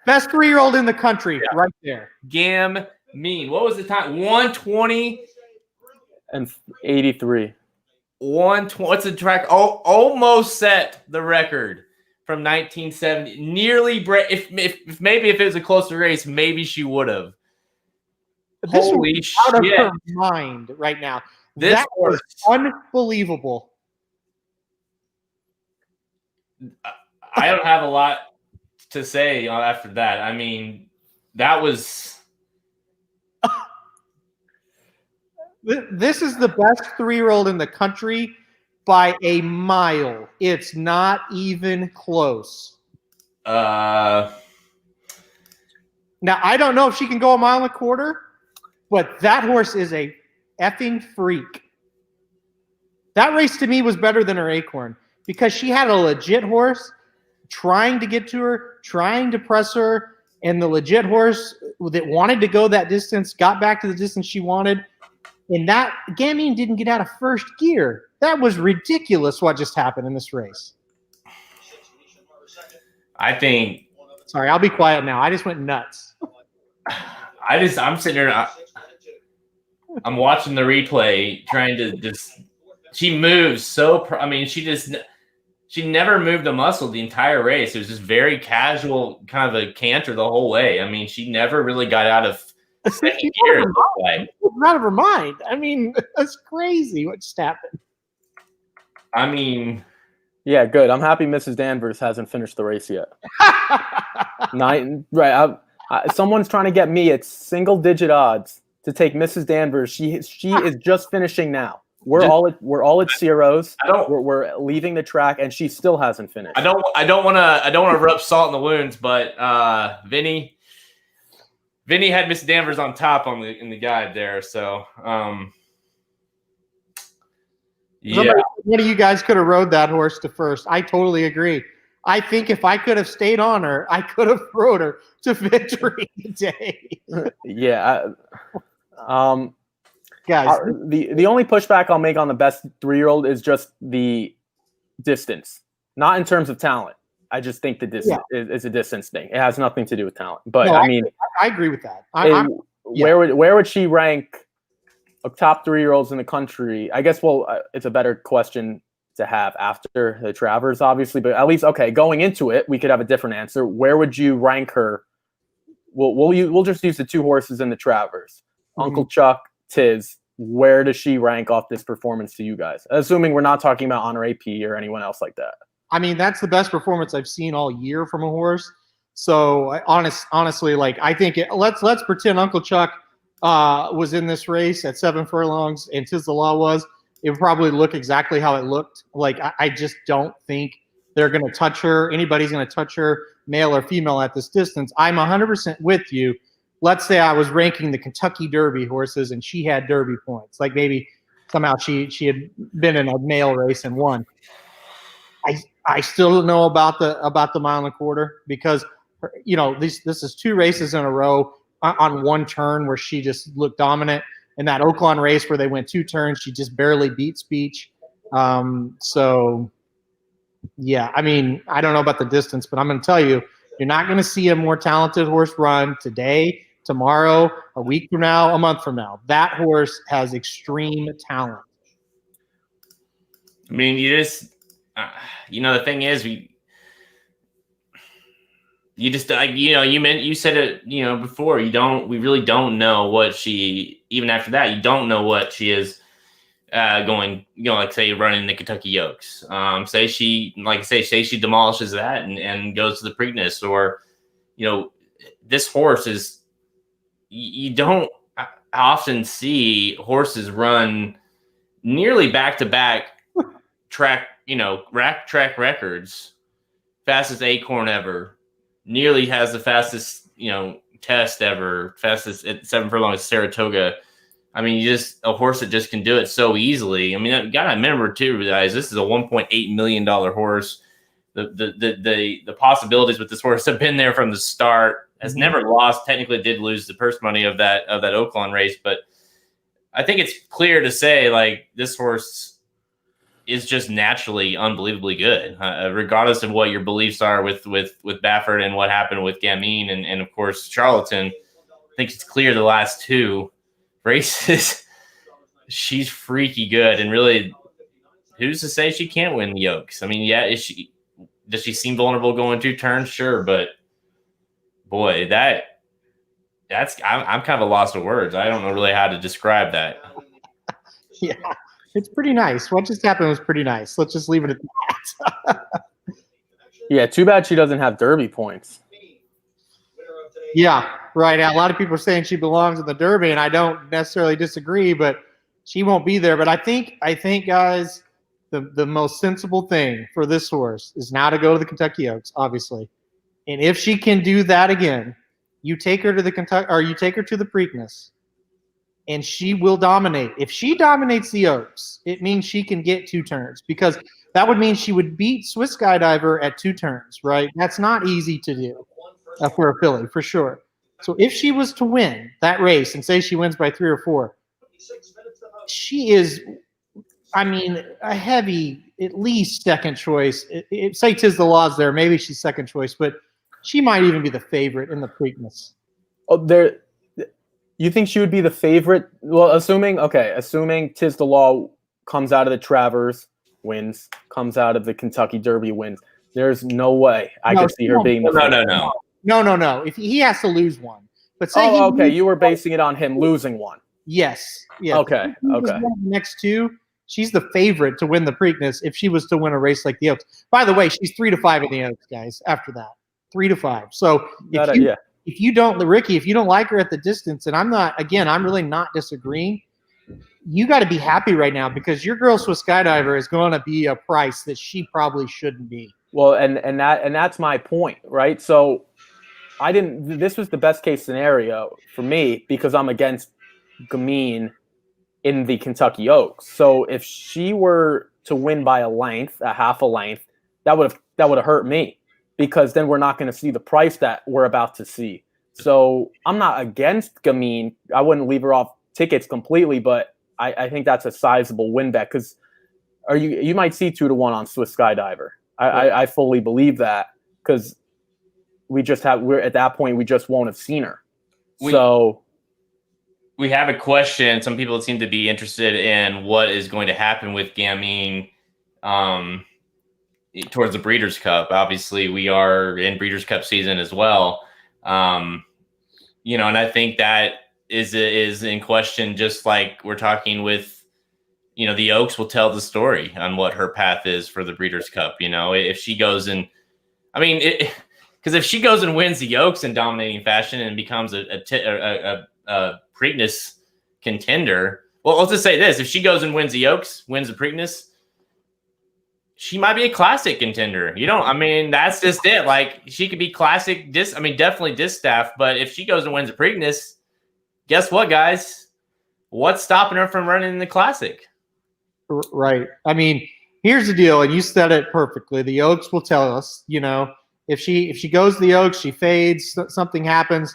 Best 3-year-old in the country, right there. Gamine. What was the time? 120 and 83. 120. What's the track? Oh, almost set the record from 1970. Nearly break. If maybe if it was a closer race, maybe she would have. This Holy was out shit. of her mind right now. This That was horse, unbelievable. I don't have a lot to say after that. I mean, that was. This is the best 3-year-old in the country by a mile. It's not even close. Now, I don't know if she can go 1.25 miles, but that horse is a effing freak. That race to me was better than her Acorn because she had a legit horse trying to get to her, trying to press her, and the legit horse that wanted to go that distance got back to the distance she wanted. And that Gamine didn't get out of first gear. That was ridiculous what just happened in this race. I think. Sorry, I'll be quiet now. I just went nuts. I'm sitting there. I'm watching the replay, trying to just. She moves so. I mean, she never moved a muscle the entire race. It was just very casual, kind of a canter the whole way. I mean, she never really got out of second gear. Out of her mind. I mean, that's crazy what just happened. I mean, yeah, good. I'm happy Mrs. Danvers hasn't finished the race yet. Someone's trying to get me at single-digit odds to take Mrs. Danvers. She is just finishing now. We're all at zeros. We're leaving the track, and she still hasn't finished. I don't want to rub salt in the wounds, but Vinny had Mrs. Danvers on top in the guide there. So yeah. One of you guys could have rode that horse to first. I totally agree. I think if I could have stayed on her, I could have rode her to victory today. Yeah. Guys, the only pushback I'll make on the best 3-year-old is just the distance, not in terms of talent. I just think the distance is a distance thing. It has nothing to do with talent. But no, I agree with that. Where would she rank top 3-year-olds in the country? I guess it's a better question to have after the Travers, obviously. But at least going into it, we could have a different answer. Where would you rank her? We'll just use the 2 horses in the Travers. Mm-hmm. Uncle Chuck, Tiz. Where does she rank off this performance to you guys? Assuming we're not talking about Honor AP or anyone else like that. I mean, that's the best performance I've seen all year from a horse. So honestly, I think let's pretend Uncle Chuck was in this race at 7 furlongs and Tiz the Law was. It would probably look exactly how it looked. I just don't think they're going to touch her. Anybody's going to touch her, male or female, at this distance. I'm 100% with you. Let's say I was ranking the Kentucky Derby horses and she had Derby points. Maybe somehow she had been in a male race and won. I still don't know about the 1.25 miles because this is 2 races in a row on one turn where she just looked dominant. In that Oaklawn race where they went 2 turns, she just barely beat Speech. So yeah, I mean, I don't know about the distance, but I'm going to tell you, you're not going to see a more talented horse run today, tomorrow, a week from now, a month from now. That horse has extreme talent. I mean, you just, the thing is, you said it, before, we really don't know what she, even after that, you don't know what she is going, say running the Kentucky Yokes. Say she demolishes that and goes to the Preakness, or, this horse is, you don't often see horses run nearly back-to-back track records. Fastest Acorn ever. Nearly has the fastest, test ever. Fastest at 7 furlongs Saratoga. I mean, a horse that just can do it so easily. I mean, you gotta remember too, guys. This is a $1.8 million horse. The possibilities with this horse have been there from the start. Has never lost. Technically, did lose the purse money of that Oaklawn race, but I think it's clear to say this horse is just naturally unbelievably good, regardless of what your beliefs are with Baffert and what happened with Gamine and of course Charlatan. I think it's clear the last 2 races she's freaky good, and really, who's to say she can't win the Yokes? I mean, does she seem vulnerable going 2 turns? Sure, but boy, that I'm kind of a loss of words. I don't know really how to describe that. Yeah, it's pretty nice. What just happened was pretty nice. Let's just leave it at that. Yeah, too bad she doesn't have Derby points. Yeah, right. A lot of people are saying she belongs in the Derby, and I don't necessarily disagree, but she won't be there. But I think, guys, the most sensible thing for this horse is now to go to the Kentucky Oaks, obviously. And if she can do that again, you take her to the you take her to the Preakness, and she will dominate. If she dominates the Oaks, it means she can get 2 turns, because that would mean she would beat Swiss Skydiver at 2 turns, right? That's not easy to do for a filly, for sure. So if she was to win that race, and say she wins by 3 or 4, she is, I mean, a heavy, at least second choice. Say Tiz the Law's there, maybe she's second choice, but she might even be the favorite in the Preakness. Oh, you think she would be the favorite? Well, assuming Tiz the Law comes out of the Travers, wins, comes out of the Kentucky Derby, wins. There's no way I could see her being the favorite. No. If he has to lose one, but say you were basing it on him losing one. Yes. Okay. The next 2, she's the favorite to win the Preakness if she was to win a race like the Oaks. By the way, she's 3-5 in the Oaks, guys. After that, 3-5. So if you don't, Ricky, if you don't like her at the distance, and I'm really not disagreeing. You got to be happy right now, because your girl Swiss Skydiver is going to be a price that she probably shouldn't be. Well, and that's my point, right? So this was the best case scenario for me, because I'm against Gamine in the Kentucky Oaks. So if she were to win by a half a length, that would have hurt me, because then we're not going to see the price that we're about to see. So I'm not against Gamine. I wouldn't leave her off tickets completely, but I think that's a sizable win bet, because you might see 2-1 on Swiss Skydiver. I fully believe that, because we're at that point, we just won't have seen her. We have a question. Some people seem to be interested in what is going to happen with Gamine towards the Breeders' Cup. Obviously, we are in Breeders' Cup season as well. And I think that is in question, just like we're talking with, the Oaks will tell the story on what her path is for the Breeders' Cup. If she goes and, because if she goes and wins the Oaks in dominating fashion and becomes a Preakness contender, well, let's just say this: if she goes and wins the Oaks, wins the Preakness, she might be a classic contender. That's just it. Like, she could be classic, definitely distaff. But if she goes and wins a Preakness, guess what, guys? What's stopping her from running in the classic? Right. Here's the deal, and you said it perfectly. The Oaks will tell us, if she goes to the Oaks, she fades, something happens.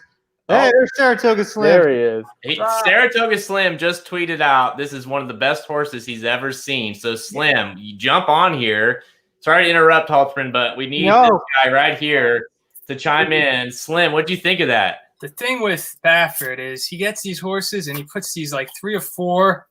Hey, there's Saratoga Slim. There he is. Saratoga Slim just tweeted out, this is one of the best horses he's ever seen. So, Slim, you jump on here. Sorry to interrupt, Halterman, but we need this guy right here to chime in. Slim, what do you think of that? The thing with Baffert is he gets these horses and he puts these like 3 or 4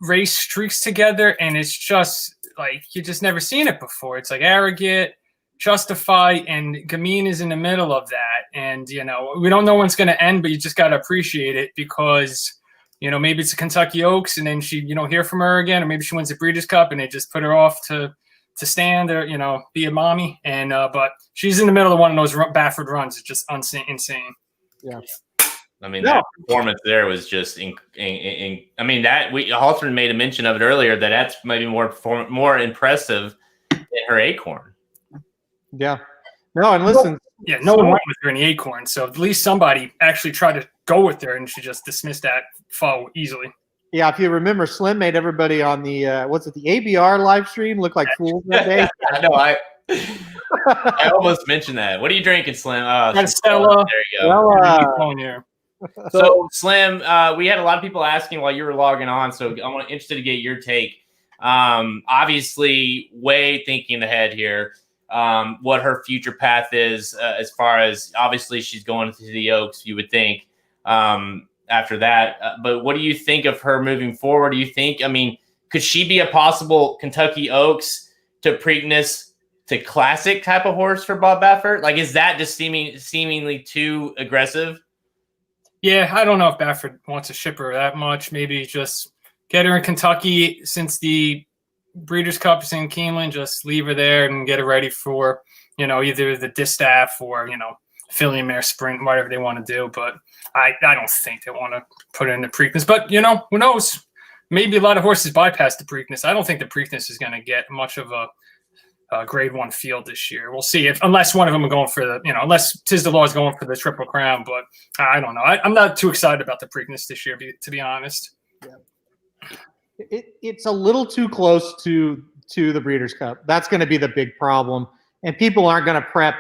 race streaks together, and it's just like you just never seen it before. It's like Arrogant, Justify, and Gamine is in the middle of that. And, we don't know when it's going to end, but you just got to appreciate it, because, maybe it's a Kentucky Oaks and then she, hear from her again, or maybe she wins the Breeders' Cup and they just put her off to stand or, be a mommy. And, but she's in the middle of one of those Baffert runs. It's just insane. Yeah. That performance there was just Halterman made a mention of it earlier, that's maybe more impressive than her Acorn. Yeah. No, and listen. Yeah, no one went with her in the Acorn, so at least somebody actually tried to go with her, and she just dismissed that foe easily. Yeah, if you remember, Slim made everybody on the the ABR live stream look like fools that day. I know. I almost mentioned that. What are you drinking, Slim? That's Stella. There you go. So, Slim, we had a lot of people asking while you were logging on, so I'm interested to get your take. Obviously, way thinking ahead here. What her future path is, as far as, obviously she's going to the Oaks, you would think, after that. But what do you think of her moving forward? Do you think, could she be a possible Kentucky Oaks to Preakness to Classic type of horse for Bob Baffert? Like, is that just seemingly too aggressive? Yeah, I don't know if Baffert wants to ship her that much. Maybe just get her in Kentucky since the Breeders' Cup is in Keeneland. Just leave her there and get her ready for, either the distaff or, filly mare sprint, whatever they want to do. But I don't think they want to put her in the Preakness. But, who knows? Maybe a lot of horses bypass the Preakness. I don't think the Preakness is going to get much of a Grade 1 field this year. We'll see unless one of them are going for the, unless Tiz the Law is going for the Triple Crown. But I don't know. I'm not too excited about the Preakness this year, to be honest. Yeah. It's a little too close to the Breeders' Cup. That's going to be the big problem, and people aren't going to prep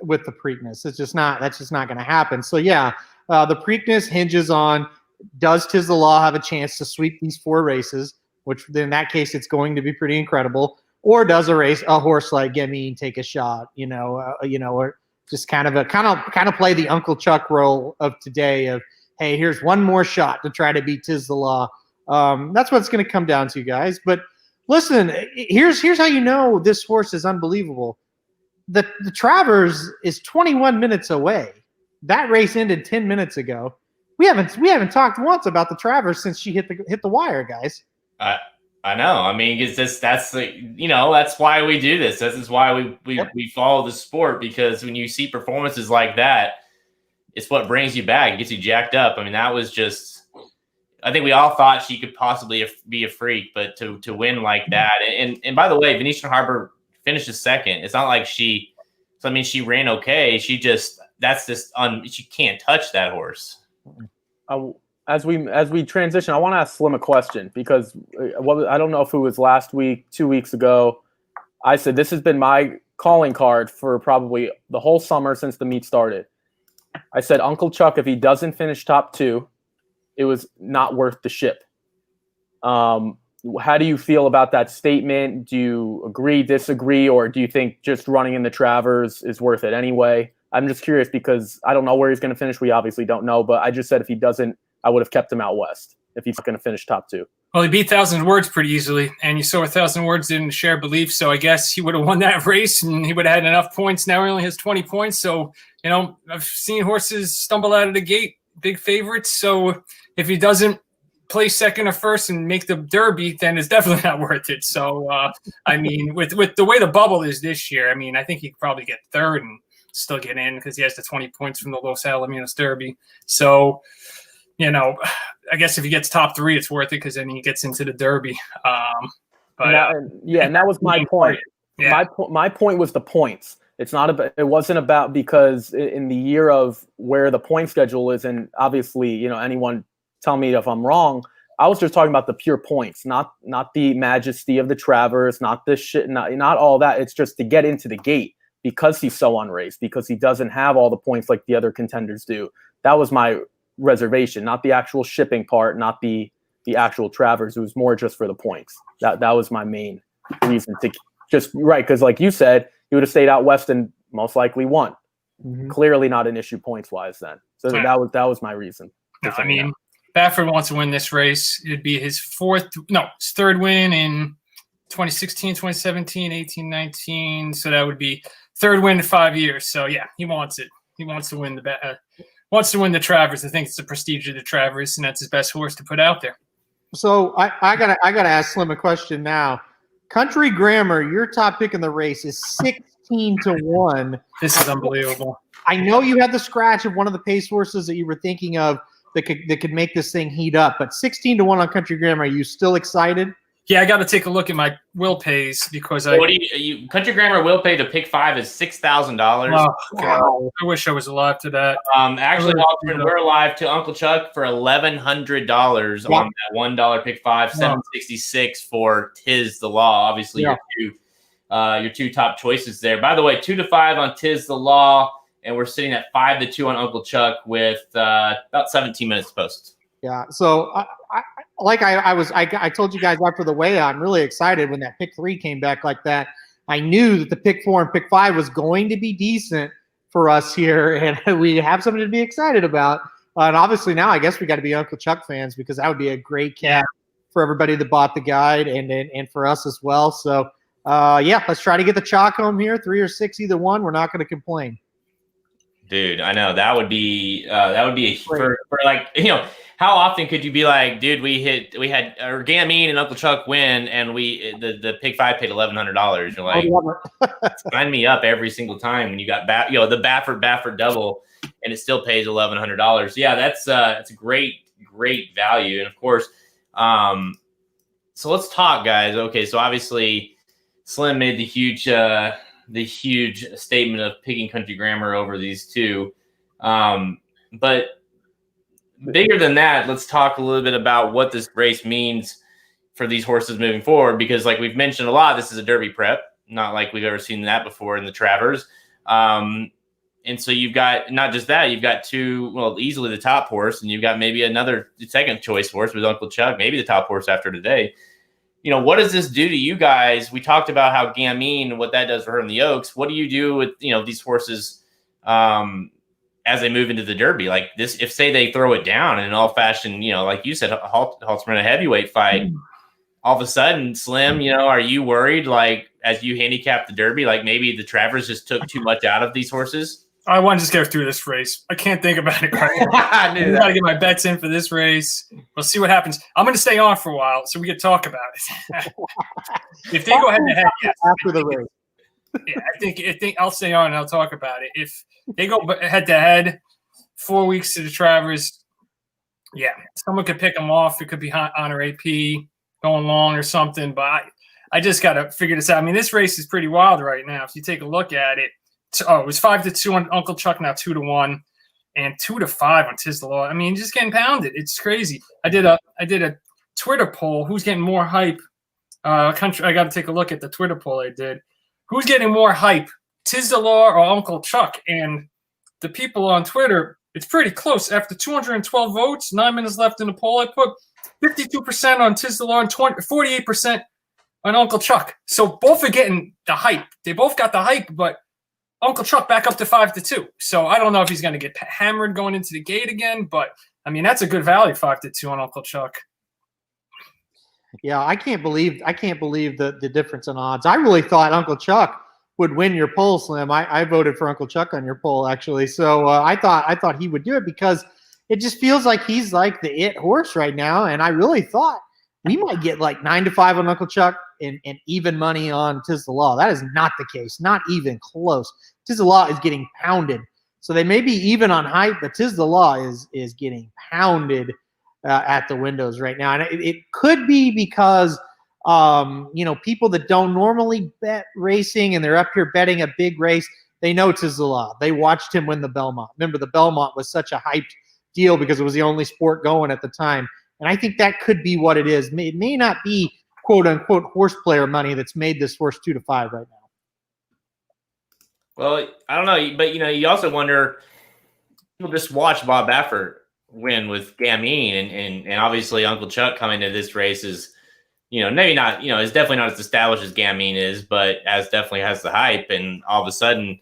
with the Preakness. That's just not going to happen. So yeah, the Preakness hinges on, does Tiz the Law have a chance to sweep these 4 races, which in that case it's going to be pretty incredible, or does a horse like Gamine take a shot, or just kind of play the Uncle Chuck role of today of, hey, here's one more shot to try to beat Tiz the Law. That's what it's going to come down to, guys. But listen, here's how you know this horse is unbelievable. The Travers is 21 minutes away. That race ended 10 minutes ago. We haven't talked once about the Travers since she hit the wire, guys. I know. I mean, that's why we do this. This is why we follow the sport, because when you see performances like that, it's what brings you back. It gets you jacked up. I mean, that was just, I think we all thought she could possibly be a freak, but to win like that. And by the way, Venetian Harbor finished second. It's not like she ran okay. She can't touch that horse. As we transition, I want to ask Slim a question, because I don't know if it was last week, 2 weeks ago, I said this has been my calling card for probably the whole summer since the meet started. I said, Uncle Chuck, if he doesn't finish top 2, it was not worth the ship. How do you feel about that statement? Do you agree, disagree, or do you think just running in the Travers is worth it anyway? I'm just curious because I don't know where he's going to finish. We obviously don't know, but I just said if he doesn't, I would have kept him out west if he's going to finish top 2. Well, he beat 1,000 Words pretty easily, and you saw 1,000 Words didn't share belief, so I guess he would have won that race, and he would have had enough points. Now he only has 20 points, so, I've seen horses stumble out of the gate, big favorites, so if he doesn't place second or first and make the Derby, then it's definitely not worth it. So, I mean, with the way the bubble is this year, I mean, I think he could probably get third and still get in because he has the 20 points from the Los Alamitos Derby. So, I guess if he gets top 3, it's worth it because then he gets into the Derby. And that was my point. Yeah. My point was the points. It wasn't about, because in the year of where the point schedule is, and obviously, anyone tell me if I'm wrong, I was just talking about the pure points, not the majesty of the Travers, not this shit, not all that. It's just to get into the gate because he's so unraced, because he doesn't have all the points like the other contenders do. That was my reservation, not the actual shipping part, not the actual Travers. It was more just for the points. That was my main reason to just right, because like you said, he would have stayed out west and most likely won. Mm-hmm. Clearly not an issue points wise then. So that was my reason. No, I mean, Baffert wants to win this race. It'd be his third win in 2016, 2017, 18, 19. So that would be third win in 5 years. So yeah, he wants it. He wants to win the Travers. I think it's the prestige of the Travers, and that's his best horse to put out there. So I gotta ask Slim a question now. Country Grammar, your top pick in the race, is 16-1. This is unbelievable. I know you had the scratch of one of the pace horses that you were thinking of that could make this thing heat up, but 16-1 on Country Grammar. Are you still excited? Yeah, I got to take a look at my will pays because Country Grammar will pay to pick 5 is $6,000. Oh, wow. I wish I was alive to that. Actually, we're alive to Uncle Chuck for $1,100 on that $1 pick 5, $766 for Tiz the Law. Obviously, your two top choices there. By the way, 2-5 on Tiz the Law, and we're sitting at 5-2 on Uncle Chuck with about 17 minutes post. Yeah, so I told you guys after the weigh, I'm really excited when that pick 3 came back like that. I knew that the pick 4 and pick 5 was going to be decent for us here, and we have something to be excited about. And obviously now I guess we got to be Uncle Chuck fans because that would be a great cap for everybody that bought the guide and for us as well. So let's try to get the chalk home here, 3 or 6, either one. We're not going to complain. Dude, I know that would be for like, how often could you be like, dude, we had Gamine and Uncle Chuck win, and the pick five paid $1,100. You're like, sign me up every single time when you got the Baffert double, and it still pays $1,100. Yeah, that's a great value, and of course, so let's talk, guys. Okay, so obviously, Slim made the huge statement of picking Country Grammar over these two. But bigger than that, let's talk a little bit about what this race means for these horses moving forward, because like we've mentioned a lot, this is a Derby prep, not like we've ever seen that before in the Travers. And so you've got not just that, you've got easily the top horse, and you've got maybe another second choice horse with Uncle Chuck, maybe the top horse after today. What does this do to you guys? We talked about how Gamine, what that does for her in the Oaks. What do you do with, these horses as they move into the Derby? Like this, if say they throw it down in an old fashioned, like you said, Halterman, a heavyweight fight, all of a sudden, Slim, are you worried, like, as you handicap the Derby, like maybe the Travers just took too much out of these horses? I want to just get through this race. I can't think about it right now. I got to get my bets in for this race. We'll see what happens. I'm going to stay on for a while so we can talk about it. If they go head to head, yes. After the race. Yeah, I think I'll stay on and I'll talk about it. If they go head to head, 4 weeks to the Travers, yeah, someone could pick them off. It could be Honor AP going long or something, but I just got to figure this out. I mean, this race is pretty wild right now. If you take a look at it, it was 5-2 on Uncle Chuck, now 2-1, and 2-5 on Tiz the Law. I mean, just getting pounded. It's crazy. I did a Twitter poll. Who's getting more hype? I got to take a look at the Twitter poll I did. Who's getting more hype, Tiz the Law or Uncle Chuck? And the people on Twitter, it's pretty close. After 212 votes, 9 minutes left in the poll, I put 52% on Tiz the Law and 48% on Uncle Chuck. So both are getting the hype. They both got the hype, but Uncle Chuck back up to 5-2. So I don't know if he's going to get hammered going into the gate again, but I mean, that's a good value, 5-2 on Uncle Chuck. Yeah, I can't believe the difference in odds. I really thought Uncle Chuck would win your poll, Slim. I voted for Uncle Chuck on your poll, actually. So I thought he would do it because it just feels like he's like the it horse right now. And I really thought we might get like 9-5 on Uncle Chuck and even money on Tiz the Law. That is not the case, not even close. Tiz the Law is getting pounded. So they may be even on hype, but Tiz the Law is getting pounded at the windows right now. And it could be because, people that don't normally bet racing and they're up here betting a big race, they know Tiz the Law. They watched him win the Belmont. Remember, the Belmont was such a hyped deal because it was the only sport going at the time. And I think that could be what it is. It may not be quote-unquote horse player money that's made this horse 2-5 right now. Well, I don't know, but you also wonder. People just watch Bob Baffert win with Gamine, and obviously Uncle Chuck coming to this race is, maybe not, is definitely not as established as Gamine is, but as definitely has the hype. And all of a sudden,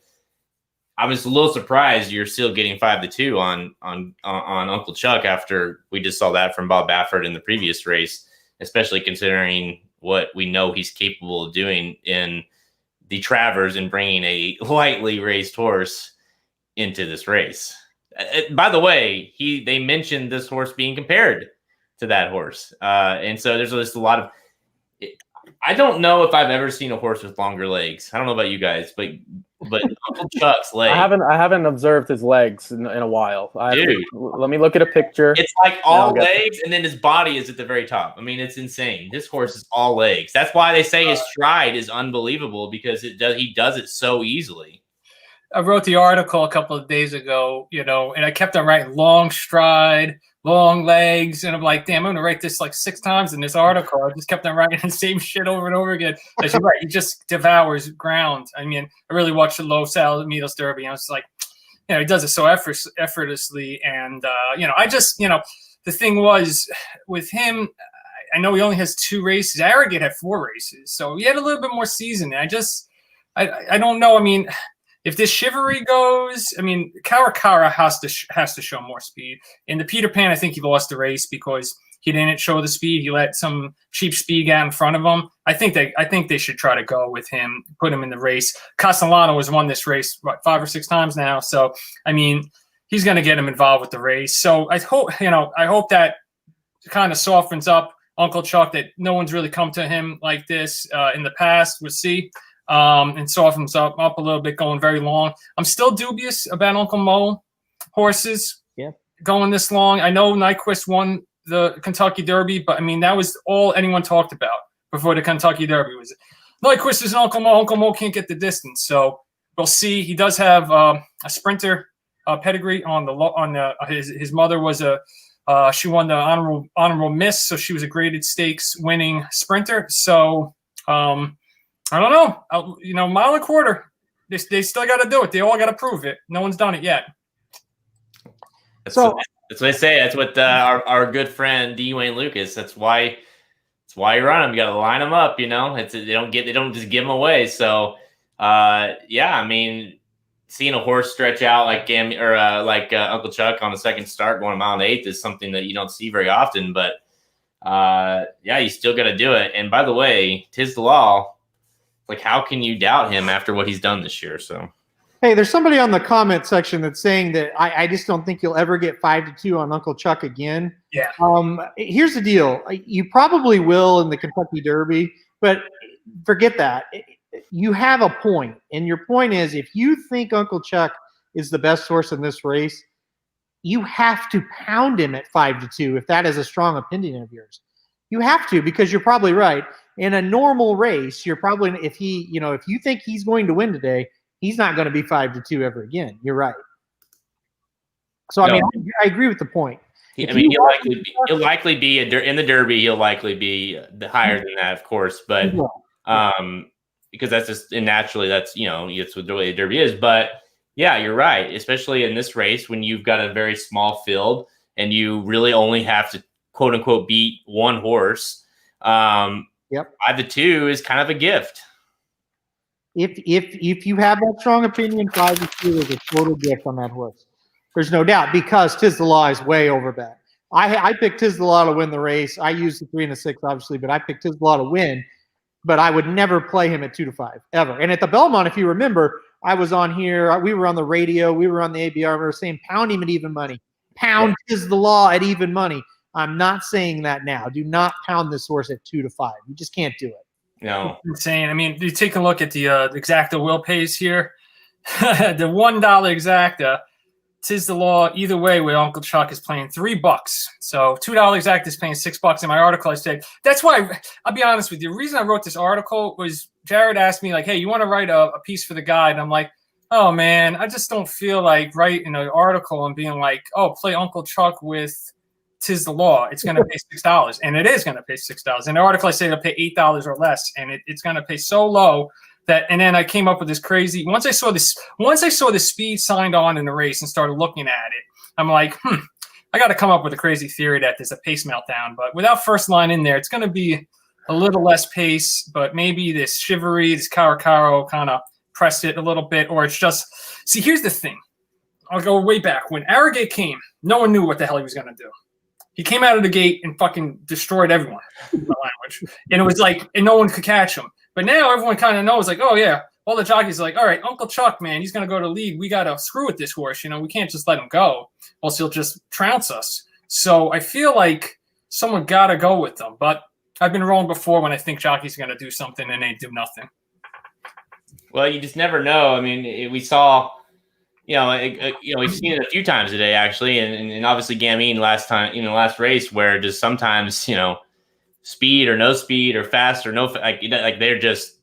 I was a little surprised you're still getting 5-2 on Uncle Chuck after we just saw that from Bob Baffert in the previous race, especially considering what we know he's capable of doing in the Travers and bringing a lightly raced horse into this race. By the way, they mentioned this horse being compared to that horse. And so there's just a lot of – I don't know if I've ever seen a horse with longer legs. I don't know about you guys, but Uncle Chuck's legs. I haven't observed his legs in a while. Dude. Let me look at a picture. It's like all legs, and then his body is at the very top. I mean, it's insane. This horse is all legs. That's why they say his stride is unbelievable, because he does it so easily. I wrote the article a couple of days ago, and I kept on writing long stride, long legs. And I'm like, damn, I'm going to write this like 6 times in this article. I just kept on writing the same shit over and over again. As you're right, he just devours ground. I mean, I really watched the Low Salamedos Derby. And I was like, he does it so effortlessly. And, I just, the thing was with him, I know he only has 2 races. Arrogant had 4 races. So he had a little bit more season. I don't know. I mean, if this Chivalry goes, I mean, Cara has to show more speed. In the Peter Pan, I think he lost the race because He didn't show the speed. He let some cheap speed get in front of him. I think they should try to go with him, put him in the race. Castellano has won this race, 5 or 6 times now. So, I mean, he's going to get him involved with the race. So I hope that kind of softens up Uncle Chuck, that no one's really come to him like this in the past. We'll see. And softens up a little bit, going very long. I'm still dubious about Uncle Mo horses going this long. I know Nyquist won the Kentucky Derby, but I mean, that was all anyone talked about before the Kentucky Derby was Nyquist is Uncle Mo. Uncle Mo can't get the distance. So we'll see. He does have a sprinter pedigree his mother was she won the honorable miss. So she was a graded stakes winning sprinter. So, I don't know. Mile and a quarter. They still got to do it. They all got to prove it. No one's done it yet. That's what I say. That's what our good friend D. Wayne Lucas. That's why you run them. You got to line them up. They don't just give them away. So I mean, seeing a horse stretch out like Uncle Chuck on the second start going a mile and 1/8 is something that you don't see very often. But you still got to do it. And by the way, 'tis the law. Like, how can you doubt him after what he's done this year? So, hey, there's somebody on the comment section that's saying that I just don't think you'll ever get 5-2 on Uncle Chuck again. Yeah. Here's the deal. You probably will in the Kentucky Derby, but forget that. You have a point, and your point is if you think Uncle Chuck is the best horse in this race, you have to pound him at 5-2 if that is a strong opinion of yours. You have to, because you're probably right. In a normal race, you're probably if you think he's going to win today, he's not going to be 5-2 ever again. You're right. So I I agree with the point. He'll likely be in the Derby. He'll likely be higher than that, of course, but because that's just naturally that's it's what the way the Derby is. But yeah, you're right. Especially in this race when you've got a very small field and you really only have to quote unquote beat one horse. 5-2 is kind of a gift. If you have that strong opinion, 5-2 is a total gift on that horse. There's no doubt, because 'Tis the Law is way over bet. I picked 'Tis the Law to win the race. I used the 3 and the 6, obviously, but I picked 'Tis the Law to win. But I would never play him at 2-5 ever. And at the Belmont, if you remember, I was on here. We were on the radio. We were on the ABR. We were saying pound him at even money. Pound 'Tis the Law at even money. I'm not saying that now. Do not pound this horse at 2-5. You just can't do it. No. It's insane. I mean, you take a look at the exacta will pays here. The $1 exacta, 'Tis the Law. Either way, with Uncle Chuck is playing $3. So $2 exacta is paying $6. In my article, I said that's why. I'll be honest with you. The reason I wrote this article was Jared asked me like, "Hey, you want to write a piece for the guide?" And I'm like, "Oh man, I just don't feel like writing an article and being like, oh, play Uncle Chuck with 'Tis the Law. It's going to pay $6, and it is going to pay $6. In the article, I say it'll pay $8 or less, and it's going to pay so low that. And then I came up with this crazy. Once I saw the speed signed on in the race and started looking at it, I'm like, I got to come up with a crazy theory that there's a pace meltdown. But without first line in there, it's going to be a little less pace. But maybe this Chivalry, this Caro kind of pressed it a little bit, or it's just. See, here's the thing. I'll go way back when Arrogate came. No one knew what the hell he was going to do. He came out of the gate and fucking destroyed everyone in the language. And it was like, and no one could catch him. But now everyone kind of knows, like, oh, yeah. All the jockeys are like, all right, Uncle Chuck, man, he's going to go to lead. We got to screw with this horse. We can't just let him go. Else he'll just trounce us. So I feel like someone got to go with them. But I've been wrong before when I think jockeys are going to do something and they do nothing. Well, you just never know. I mean, we saw – we've seen it a few times today, actually, and obviously Gamine last race, where just sometimes, speed or no speed or fast or no, like they're just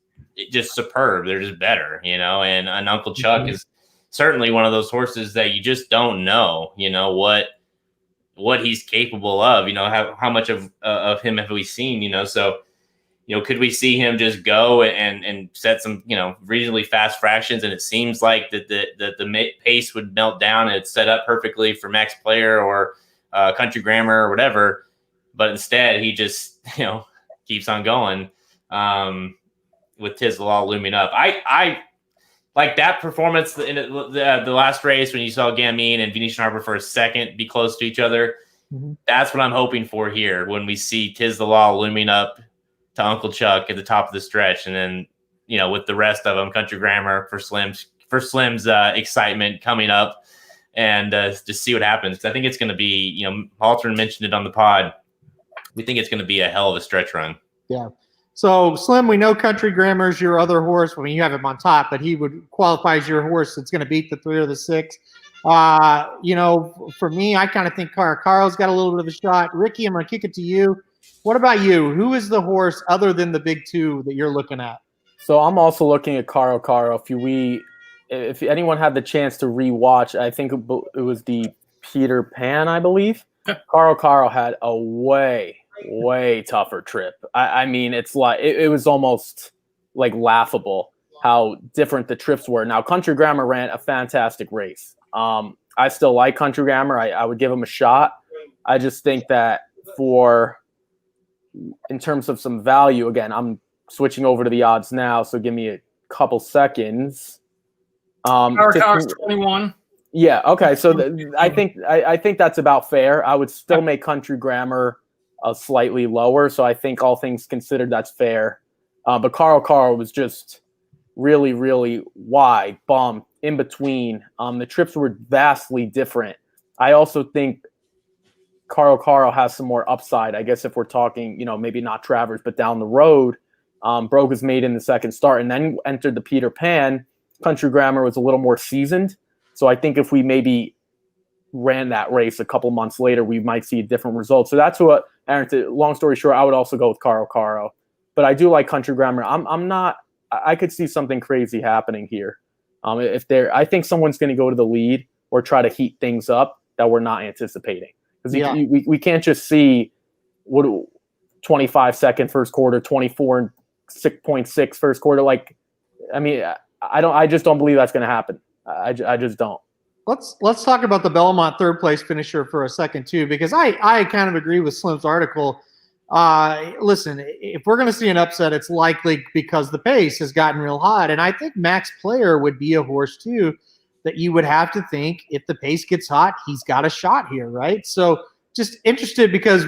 superb. They're just better, and Uncle Chuck is certainly one of those horses that you just don't know, what he's capable of, how much of him have we seen, so. Could we see him just go and set some, reasonably fast fractions? And it seems like that the pace would melt down and it's set up perfectly for Max Player or Country Grammar or whatever. But instead, he just, keeps on going with 'Tis the Law looming up. I like that performance in the last race when you saw Gamine and Venetian Harbor for a second be close to each other. That's what I'm hoping for here when we see Tiz the Law looming up to Uncle Chuck at the top of the stretch, and then with the rest of them, Country Grammar for Slim's excitement coming up, and just see what happens. I think it's going to be, Haltern mentioned it on the pod. We think it's going to be a hell of a stretch run. Yeah. So Slim, we know Country Grammar's your other horse. I mean, you have him on top, but he would qualify as your horse that's going to beat the 3 or the 6. For me, I kind of think Carl's got a little bit of a shot. Ricky, I'm going to kick it to you. What about you? Who is the horse other than the big 2 that you're looking at? So I'm also looking at Caro. If anyone had the chance to rewatch, I think it was the Peter Pan, I believe. Caro had a way tougher trip. I mean, it's like it was almost like laughable how different the trips were. Now, Country Grammar ran a fantastic race. I still like Country Grammar. I would give him a shot. I just think that in terms of some value, again, I'm switching over to the odds now, so give me a couple seconds. Car's 21. Yeah, okay. So I think that's about fair. I would still make Country Grammar slightly lower, so I think all things considered, that's fair. But Caro was just really, really wide, bump, in between. The trips were vastly different. I also think Caro has some more upside. I guess if we're talking, maybe not Travers, but down the road, broke his mate in the second start and then entered the Peter Pan. Country Grammar was a little more seasoned. So I think if we maybe ran that race a couple months later, we might see a different result. So that's what, Aaron, long story short, I would also go with Caro. But I do like Country Grammar. I could see something crazy happening here. I think someone's going to go to the lead or try to heat things up that we're not anticipating. Because we can't just see 25-second first quarter, 24.6 first quarter. I just don't believe that's going to happen. I just don't. Let's talk about the Belmont third place finisher for a second too, because I kind of agree with Slim's article. Listen, if we're going to see an upset, it's likely because the pace has gotten real hot, and I think Max Player would be a horse too that you would have to think if the pace gets hot, he's got a shot here, right? So just interested because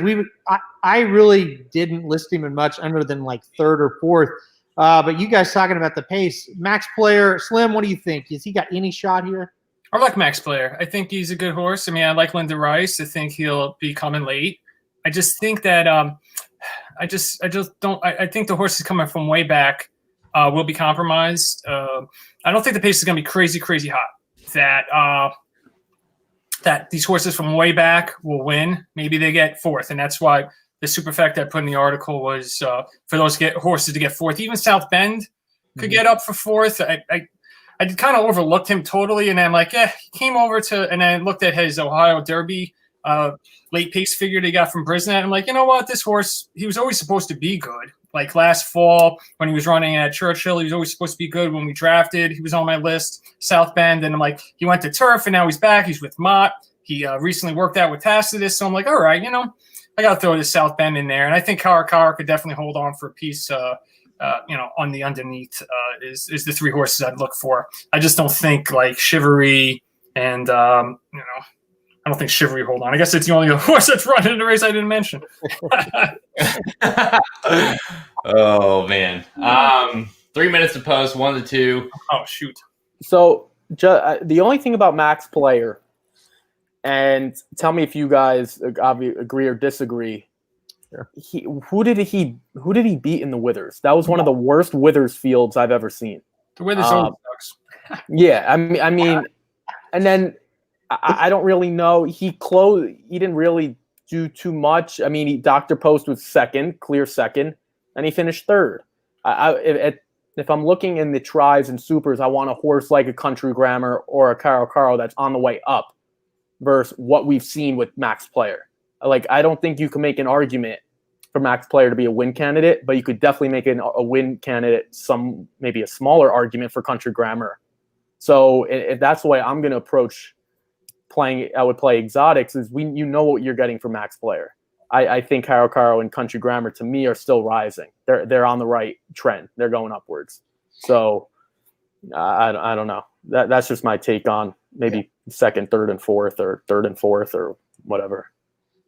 I really didn't list him in much under than like third or fourth. But you guys talking about the pace, Max Player, Slim, what do you think? Has he got any shot here? I like Max Player. I think he's a good horse. I mean, I like Linda Rice. I think he'll be coming late. I just think that I think the horse is coming from way back will be compromised. I don't think the pace is going to be crazy hot. That these horses from way back will win. Maybe they get fourth, and that's why the super fact I put in the article was for those horses to get fourth. Even South Bend could get up for fourth. I kind of overlooked him totally, and I'm like, he came over and I looked at his Ohio Derby late pace figure they got from Brisnet. I'm like, you know what? This horse, he was always supposed to be good. Like last fall when he was running at Churchill, he was always supposed to be good when we drafted. He was on my list, South Bend. And I'm like, he went to turf and now he's back. He's with Mott. He recently worked out with Tacitus. So I'm like, all right, I got to throw this South Bend in there. And I think Caro could definitely hold on for a piece, on the underneath is the three horses I'd look for. I just don't think like Chivalry and, I don't think Chivalry hold on. I guess it's the only horse that's running in the race I didn't mention. Oh, man. 3 minutes to post, 1 to 2. Oh, shoot. So the only thing about Max Player, and tell me if you guys agree or disagree, who did he beat in the Withers? That was one of the worst Withers fields I've ever seen. The Withers always sucks. Yeah, I mean, and then I don't really know. He didn't really do too much. I mean, Dr. Post was clear second, and he finished third. If I'm looking in the tries and supers, I want a horse like a Country Grammar or a Caro that's on the way up versus what we've seen with Max Player. Like, I don't think you can make an argument for Max Player to be a win candidate, but you could definitely make a win candidate, maybe a smaller argument for Country Grammar. So if that's the way I'm going to approach playing, I would play exotics, is you know what you're getting from Max Player. I think Caro and Country Grammar to me are still rising. They're on the right trend. They're going upwards. So I don't know. That's just my take on maybe second, third, and fourth, or third and fourth, or whatever.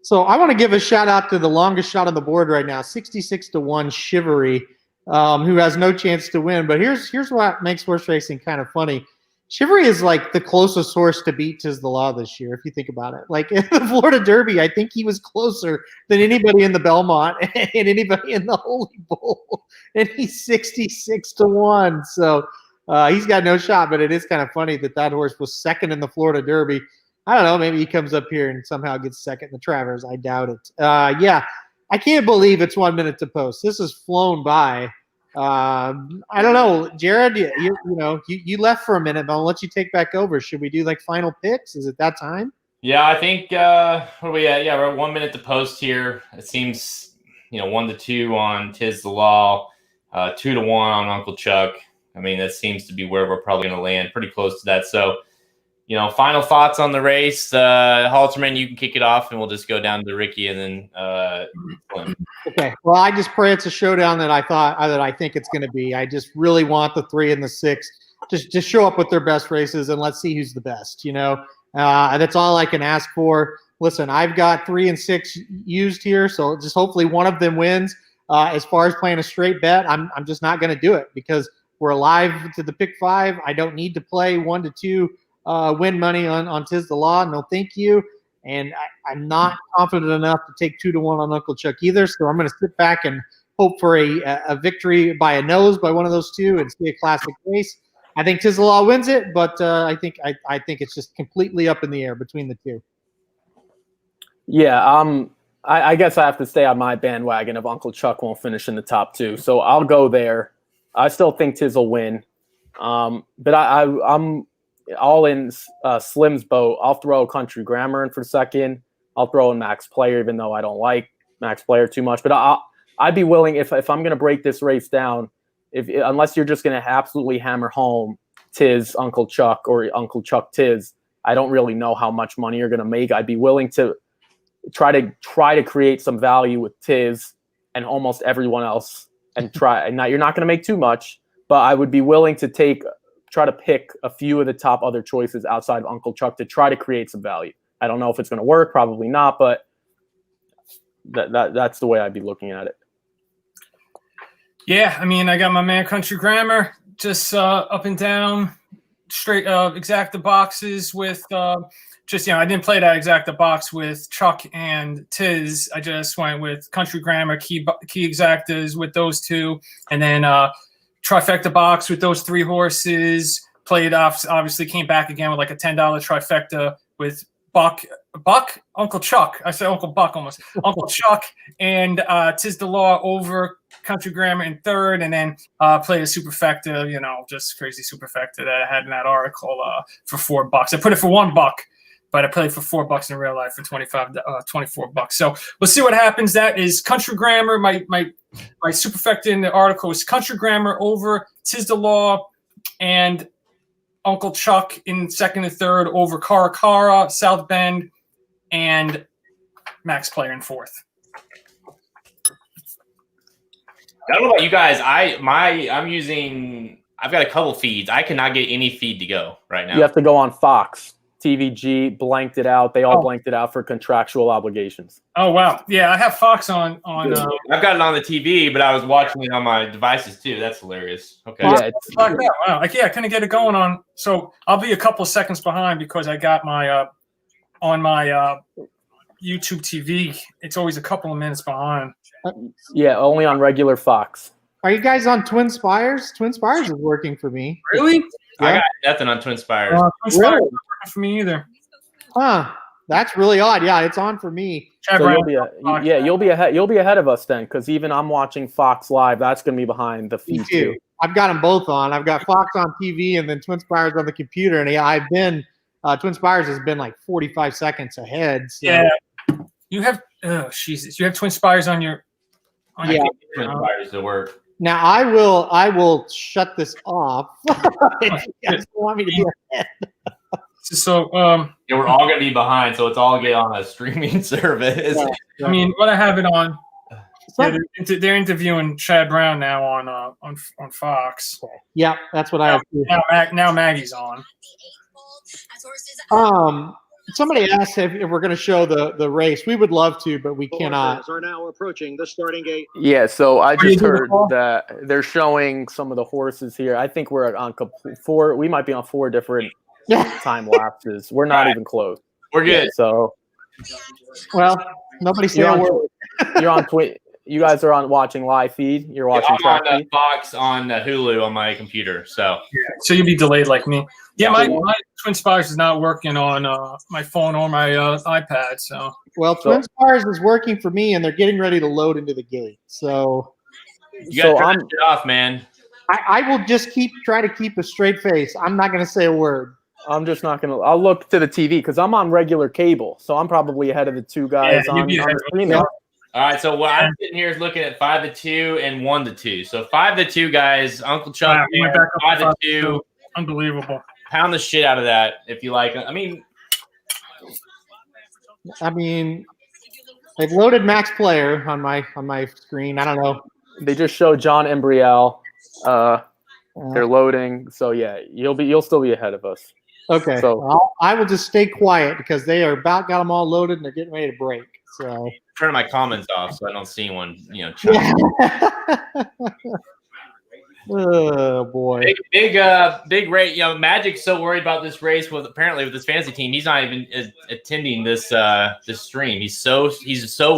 So I want to give a shout out to the longest shot on the board right now, 66-1 Chivalry, who has no chance to win. But here's what makes horse racing kind of funny. Chivalry is like the closest horse to beat Tis the Law this year, if you think about it. Like in the Florida Derby, I think he was closer than anybody in the Belmont and anybody in the Holy Bull. And he's 66-1. So he's got no shot, but it is kind of funny that horse was second in the Florida Derby. I don't know. Maybe he comes up here and somehow gets second in the Travers. I doubt it. Yeah, I can't believe it's 1 minute to post. This has flown by. I don't know, Jared. You left for a minute, but I'll let you take back over. Should we do like final picks? Is it that time? Yeah, I think. What are we at? Yeah, we're at 1 minute to post here. It seems 1-2 on Tis the Law, 2-1 on Uncle Chuck. I mean, that seems to be where we're probably going to land. Pretty close to that. So, final thoughts on the race. Halterman, you can kick it off, and we'll just go down to Ricky and then Slim. Okay. Well, I just pray it's a showdown that I think it's going to be. I just really want the 3 and the 6 just show up with their best races, and let's see who's the best. That's all I can ask for. Listen, I've got 3 and 6 used here, so just hopefully one of them wins. As far as playing a straight bet, I'm just not going to do it because we're alive to the pick 5. I don't need to play 1-2. Win money on Tis the Law. No, thank you. And I'm not confident enough to take 2-1 on Uncle Chuck either. So I'm going to sit back and hope for a victory by a nose by one of those two and see a classic race. I think Tis the Law wins it, but I think it's just completely up in the air between the two. Yeah, I guess I have to stay on my bandwagon if Uncle Chuck won't finish in the top 2. So I'll go there. I still think Tiz will win. But I'm all in Slim's boat. I'll throw Country Grammar in for second. I'll throw in Max Player, even though I don't like Max Player too much. But I'd be willing, if I'm going to break this race down, unless you're just going to absolutely hammer home Tiz, Uncle Chuck, or Uncle Chuck Tiz, I don't really know how much money you're going to make. I'd be willing to try to create some value with Tiz and almost everyone else, and try. And you're not going to make too much, but I would be willing to try to pick a few of the top other choices outside of Uncle Chuck to try to create some value. I don't know if it's going to work, probably not, but that's the way I'd be looking at it. Yeah, I mean, I got my man Country Grammar, just up and down, straight exacta boxes with I didn't play that exacta box with Chuck and Tiz. I just went with Country Grammar, key exactas with those two, and then trifecta box with those 3 horses. Played off, obviously came back again with like a $10 trifecta with Uncle Chuck. I said Uncle Buck almost. Uncle Chuck and Tis the Law over Country Grammar in third, and then played a superfecta, just crazy superfecta that I had in that article for $4. I put it for $1, but I played for $4 in real life for $24. So we'll see what happens. That is Country Grammar. My superfecta in the article is Country Grammar over Tis the Law and Uncle Chuck in second and third over Cara, South Bend, and Max Player in fourth. I don't know about you guys. I've got a couple feeds. I cannot get any feed to go right now. You have to go on Fox. TVG blanked it out. They all blanked it out for contractual obligations. Oh, wow. Yeah, I have Fox on. I've got it on the TV, but I was watching it on my devices too. That's hilarious. Okay. Yeah, wow. I couldn't get it going on. So I'll be a couple of seconds behind because I got my on my YouTube TV. It's always a couple of minutes behind. Yeah, only on regular Fox. Are you guys on Twin Spires? Twin Spires is working for me. Really? Yeah. I got nothing on Twin Spires. Twin Spires isn't working for me either. Huh. That's really odd. Yeah, it's on for me. So you'll be ahead of us then, because even I'm watching Fox Live. That's going to be behind the feed too. I've got them both on. I've got Fox on TV and then Twin Spires on the computer. And I've been Twin Spires has been like 45 seconds ahead. So. Yeah, you have. Oh, Jesus, you have Twin Spires on your. Twin Spires to work. Now I will shut this off. If you guys want me to do it. So we're all gonna be behind, so it's all get on a streaming service. Yeah. I mean, what I have it on. They're interviewing Chad Brown now on Fox. Yeah, that's what I have. Now Maggie's on. Somebody asked if we're going to show the race. We would love to, but we cannot. Are now approaching the starting gate. Yeah, so I What do you just do, heard Paul? that they're showing some of the horses here. I think we're on 4. We might be on 4 different time lapses. We're not even close. We're good. So Well, nobody say you're a on, word. you're on you guys are on watching live feed. You're watching I'm track on feed. Fox on Hulu on my computer. So So you'll be delayed like me. Yeah, my Twin Spires is not working on my phone or my iPad. So Well, Twin Spires is working for me, and they're getting ready to load into the gate. So you got to turn that shit off, man. I will just try to keep a straight face. I'm not going to say a word. I'm just not gonna. I'll look to the TV because I'm on regular cable, so I'm probably ahead of the 2 guys Yeah, on you'd be ahead the of me. screen. All right, so what I'm sitting here is looking at 5-2 and 1-2. So 5-2 guys, Uncle Chuck, Wow, we went back up 5-2. unbelievable. Pound the shit out of that if you like. I mean, they've loaded Max Player on my screen. I don't know. They just showed John Embriel. They're loading, so yeah, you'll still be ahead of us. Okay. So Well, I will just stay quiet because they are got them all loaded and they're getting ready to break. So turn my comments off so I don't see one. Chime. Oh boy. Big race. Magic's so worried about this race with this fantasy team. He's not even attending this stream. He's so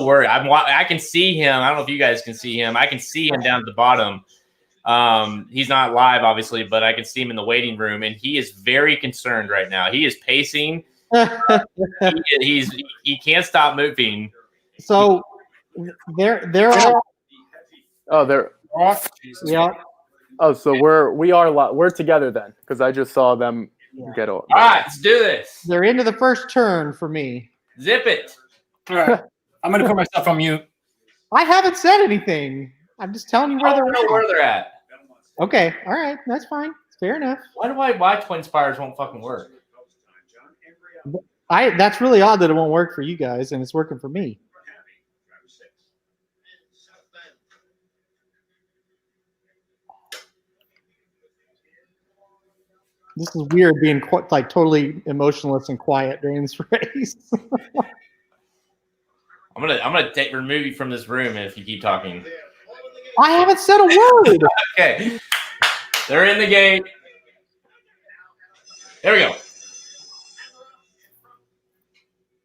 worried. I can see him. I don't know if you guys can see him. I can see him down at the bottom. He's not live, obviously, but I can see him in the waiting room, and he is very concerned right now. He is pacing. He can't stop moving. So they're all. Oh, they're. Yeah. Oh, so we're together then because I just saw them get over. All right, let's do this. They're into the first turn for me. Zip it. All right. I'm going to put myself on mute. I haven't said anything. I'm just telling you I where don't know where they're at. Okay. All right. That's fine. Fair enough. Why Twin Spires won't fucking work? That's really odd that it won't work for you guys, and it's working for me. This is weird being totally emotionless and quiet during this race. I'm gonna remove you from this room if you keep talking. I haven't said a word. Okay, they're in the gate. There we go.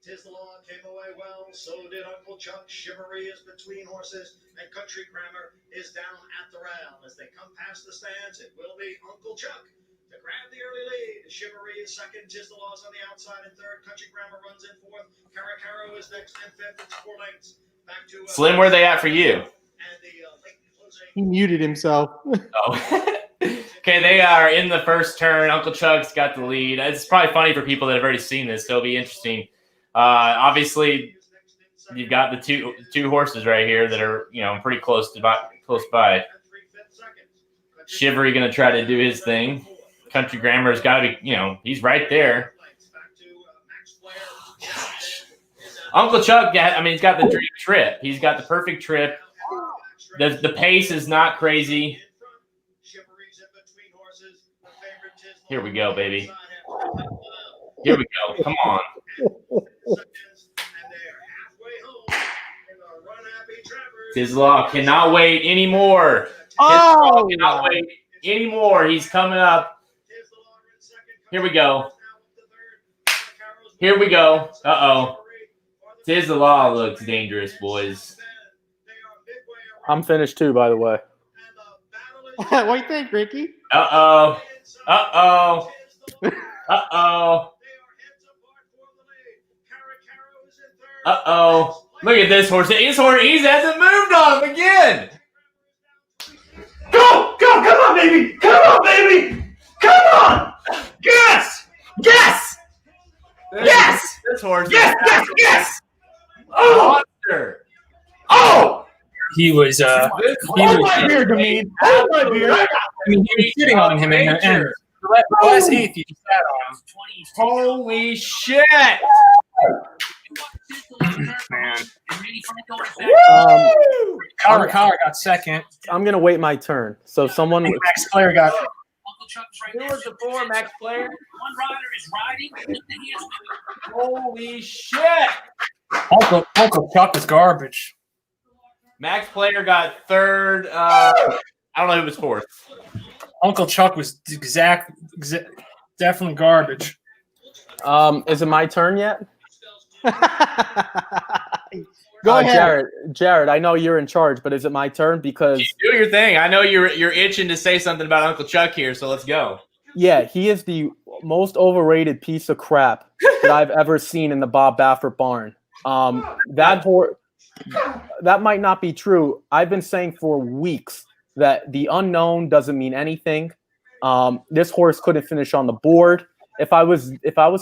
Tis the law came away well, so did Uncle Chuck. Chivalry is between horses, and Country Grammar is down at the rail. As they come past the stands, it will be Uncle Chuck to grab the early lead. Chivalry is second. Tis the Law's on the outside in third. Country Grammar runs in fourth. Caracaro is next in fifth. It's 4 lengths. Back to Slim, where are they at for you? And the late closing. He muted himself. Oh. Okay, they are in the first turn. Uncle Chuck's got the lead. It's probably funny for people that have already seen this, so it'll be interesting. Obviously, you've got the two horses right here that are pretty close by. Shivery going to try to do his thing. Country Grammar's got to be he's right there. Gosh. Uncle Chuck, he's got the dream trip. He's got the perfect trip. The pace is not crazy. Here we go, baby. Here we go. Come on. Tislaw cannot wait anymore. Oh! Cannot wait anymore. He's coming up. Here we go. Here we go. Uh-oh. Tislaw looks dangerous, boys. I'm finished too, by the way. What do you think, Ricky? Uh-oh. Uh-oh. Uh-oh. Uh-oh. Look at this horse. He hasn't moved on him again. Go! Go! Come on, baby! Come on, baby! Come on! Yes! Yes! Yes! This horse. Yes! Yes! Yes! Oh! Monster! Oh! He was Hold my beard, Gamine. Hold my beard. he was sitting on him in the end. The last eighth, he sat on him. Holy shit! Man. Um, Caracaro got second. I'm gonna wait my turn. So someone. Max Player got Stewards of 4, Max Player. One rider is riding with the hands. Holy shit! Uncle Chuck is garbage. Max Player got 3rd. I don't know who was 4th. Uncle Chuck was definitely garbage. Is it my turn yet? Go ahead. Jared, I know you're in charge, but is it my turn? Because You do your thing. I know you're itching to say something about Uncle Chuck here, so let's go. yeah, he is the most overrated piece of crap that I've ever seen in the Bob Baffert barn. That might not be true. I've been saying for weeks that the unknown doesn't mean anything. This horse couldn't finish on the board. If I was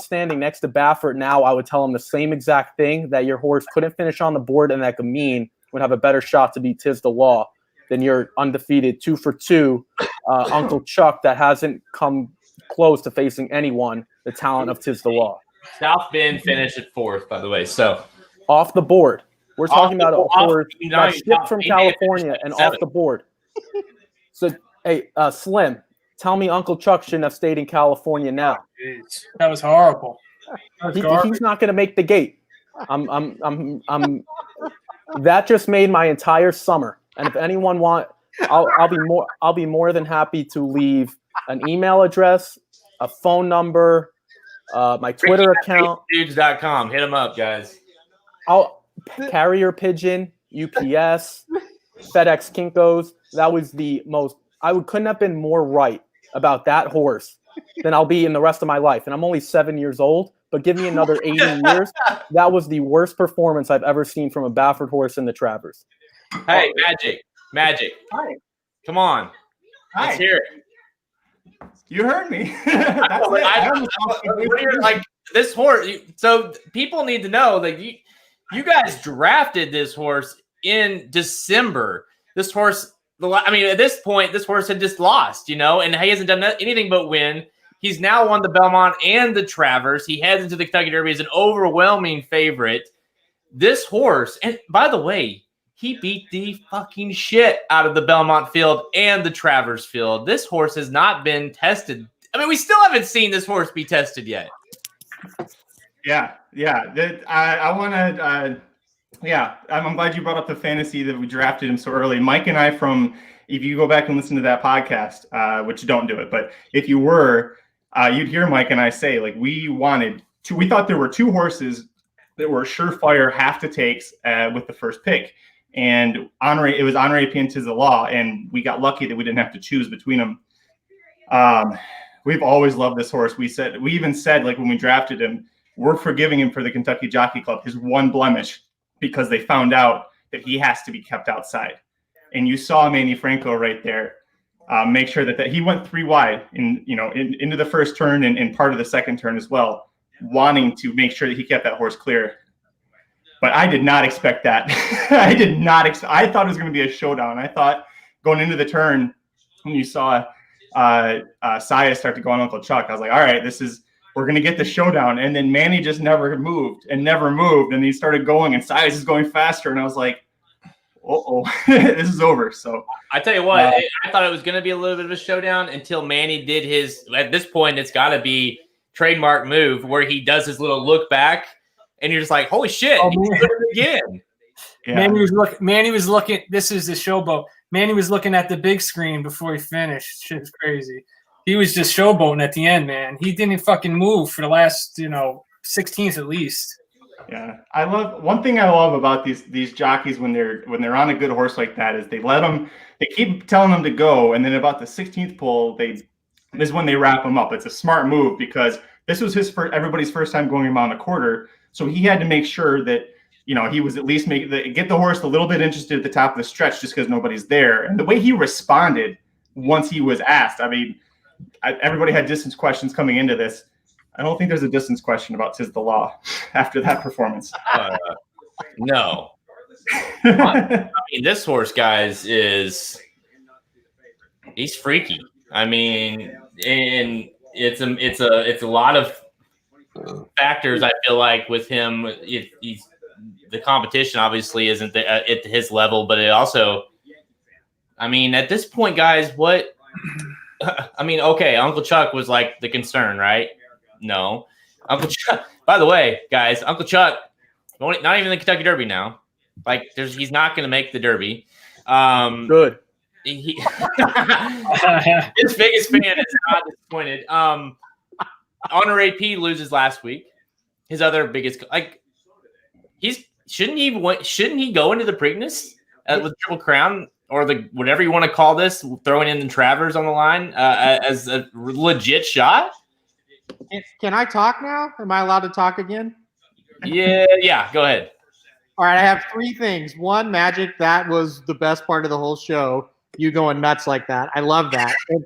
standing next to Baffert now, I would tell him the same exact thing, that your horse couldn't finish on the board and that Gamine would have a better shot to beat Tiz the Law than your undefeated 2-for-2 Uncle Chuck that hasn't come close to facing anyone the talent of Tiz the Law. South Bend finished at 4th, by the way. So Off the board. We're talking about a horse no, that shipped from he may have California finished and at 7th. off the board. So, hey, Slim, tell me Uncle Chuck shouldn't have stayed in California now. Jeez, that was horrible. That was garbage. He's not going to make the gate. That just made my entire summer. And if anyone I'll be more than happy to leave an email address, a phone number, my Twitter account. Dudes.com. Hit them up, guys. I'll carrier pigeon, UPS, FedEx Kinkos. That was the most. Couldn't have been more right about that horse than I'll be in the rest of my life. And I'm only 7 years old, but give me another 80 years. That was the worst performance I've ever seen from a Baffert horse in the Travers. Hey, Magic. Hi. Come on. Hi. Let's hear it. You heard me. That's it. Like this horse. So people need to know that you guys drafted this horse in December. This horse, at this point, this horse had just lost, and he hasn't done anything but win. He's now won the Belmont and the Travers. He heads into the Kentucky Derby as an overwhelming favorite. This horse, and by the way, he beat the fucking shit out of the Belmont field and the Travers field. This horse has not been tested. We still haven't seen this horse be tested yet. Yeah. I want to. I'm glad you brought up the fantasy that we drafted him so early. Mike and I, if you go back and listen to that podcast, which don't do it, but if you were, you'd hear Mike and I say, like, we thought there were 2 horses that were surefire have to takes with the first pick. And it was Henri P and Tiz the Law, and we got lucky that we didn't have to choose between them. We've always loved this horse. We even said, like, when we drafted him, we're forgiving him for the Kentucky Jockey Club, his one blemish, because they found out that he has to be kept outside. And you saw Manny Franco right there make sure that he went 3 wide into the first turn and part of the second turn as well, wanting to make sure that he kept that horse clear. But I did not expect that. I thought it was going to be a showdown. I thought going into the turn, when you saw Saya start to go on Uncle Chuck, I was like, all right, we're going to get the showdown. And then Manny just never moved. And he started going, and Saya is going faster. And I was like, this is over. So I tell you what, I thought it was going to be a little bit of a showdown until Manny did his, at this point, it's got to be trademark move where he does his little look back. And you're just like, holy shit, he did it again. Yeah. Manny was looking. This is the showboat. Manny was looking at the big screen before he finished. Shit's crazy. He was just showboating at the end, man. He didn't fucking move for the last, 16th at least. Yeah, one thing I love about these jockeys when they're on a good horse like that is they keep telling them to go, and then about the 16th pull, this is when they wrap him up. It's a smart move because this was everybody's first time going around the quarter, so he had to make sure that he was at least get the horse a little bit interested at the top of the stretch just because nobody's there. And the way he responded once he was asked, everybody had distance questions coming into this. I don't think there's a distance question about Tiz the Law after that performance. No. This horse, guys, he's freaky. And it's a lot of factors. I feel like with him, the competition obviously isn't at his level, but it also, at this point, guys, I mean, okay, Uncle Chuck was like the concern, right? No. Uncle Chuck, by the way, guys, Uncle Chuck, not even the Kentucky Derby now. Like, he's not going to make the Derby. Good. His biggest fan is not disappointed. Honor AP loses last week. His other biggest, like, shouldn't he go into the Preakness with Triple Crown or the whatever you want to call this, throwing in the Travers on the line as a legit shot? Can I talk now? Am I allowed to talk again? Yeah, go ahead. All right, I have 3 things. One, Magic, that was the best part of the whole show. You going nuts like that. I love that. And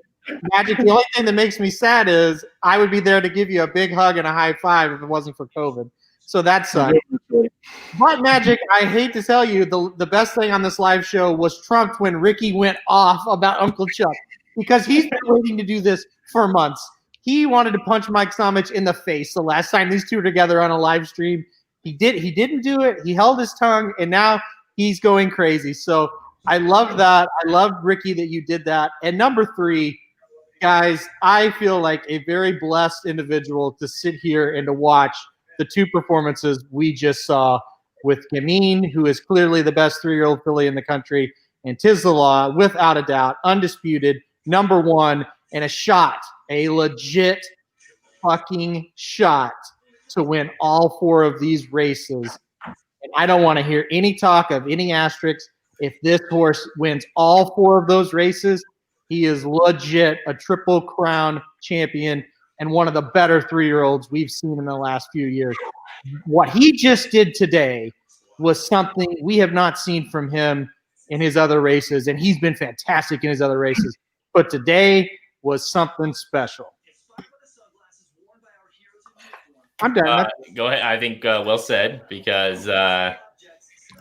Magic, the only thing that makes me sad is I would be there to give you a big hug and a high five if it wasn't for COVID. So that sucks. But Magic, I hate to tell you, the best thing on this live show was trumped when Ricky went off about Uncle Chuck because he's been waiting to do this for months. He wanted to punch Mike Somich in the face the last time these two were together on a live stream. He didn't do it. He held his tongue, and now he's going crazy. So I love that. I love, Ricky, that you did that. And number 3, guys, I feel like a very blessed individual to sit here and to watch the 2 performances we just saw with Gamine, who is clearly the best 3-year-old filly in the country, and Tiz the Law, without a doubt, undisputed, number 1, and a legit fucking shot to win all 4 of these races. And I don't want to hear any talk of any asterisks. If this horse wins all 4 of those races, he is legit a Triple Crown champion and one of the better 3-year-olds we've seen in the last few years. What he just did today was something we have not seen from him in his other races, and he's been fantastic in his other races. But today was something special. I'm done. Go ahead. I think well said because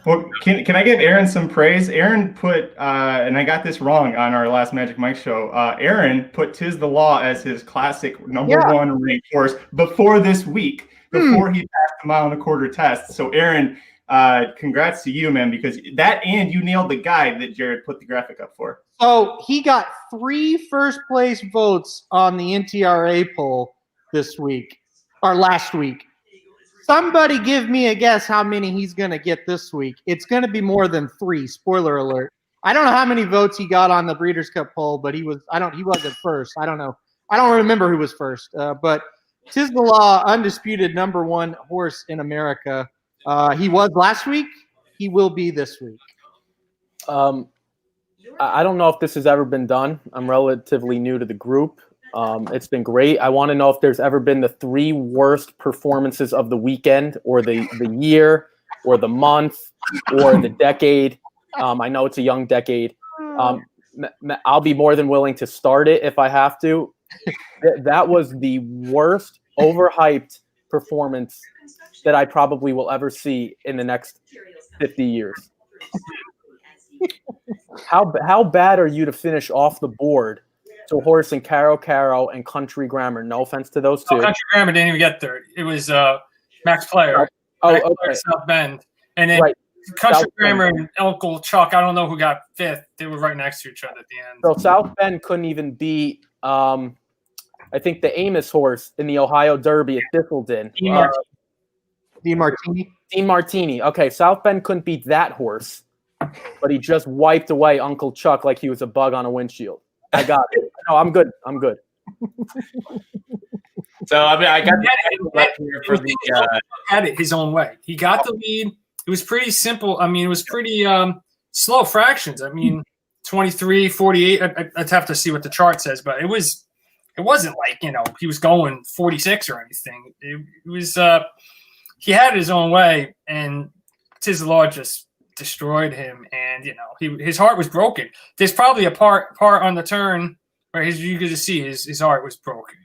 Well, can I give Aaron some praise? Aaron put, and I got this wrong on our last Magic Mike show. Aaron put Tiz the Law as his classic number 1 ranked horse before this week, before he passed the mile and a quarter test. So Aaron, congrats to you, man, because that and you nailed the guide that Jared put the graphic up for. So he got 3 first place votes on the NTRA poll this week or last week. Somebody give me a guess how many he's going to get this week. It's going to be more than 3. Spoiler alert. I don't know how many votes he got on the Breeders' Cup poll, but he wasn't first. I don't know. I don't remember who was first. But Tiz the Law, undisputed number 1 horse in America. He was last week. He will be this week. I don't know if this has ever been done. I'm relatively new to the group. It's been great. I want to know if there's ever been the 3 worst performances of the weekend or the year or the month or the decade. I know it's a young decade. I'll be more than willing to start it if I have to. That was the worst overhyped performance that I probably will ever see in the next 50 years. How bad are you to finish off the board to a horse in Caro and Country Grammar? No offense to those 2. Country Grammar didn't even get third. It was Max Player. Okay. South Bend. And then Country Grammar and Uncle Chuck, I don't know who got 5th. They were right next to each other at the end. So South Bend couldn't even beat, I think, the Amos horse in the Ohio Derby at Thistleton. Dean Martini. Dean Martini. Okay, South Bend couldn't beat that horse, but he just wiped away Uncle Chuck like he was a bug on a windshield. I got it. No, I'm good. So I mean, I got here for the had it his own way. He got the lead. It was pretty simple. I mean, it was pretty slow fractions. I mean, 23, 48. I'd have to see what the chart says, but it wasn't like, he was going 46 or anything. It was he had his own way, and Tiz the Law just destroyed him, and his heart was broken. There's probably a part on the turn where you could just see his heart was broken.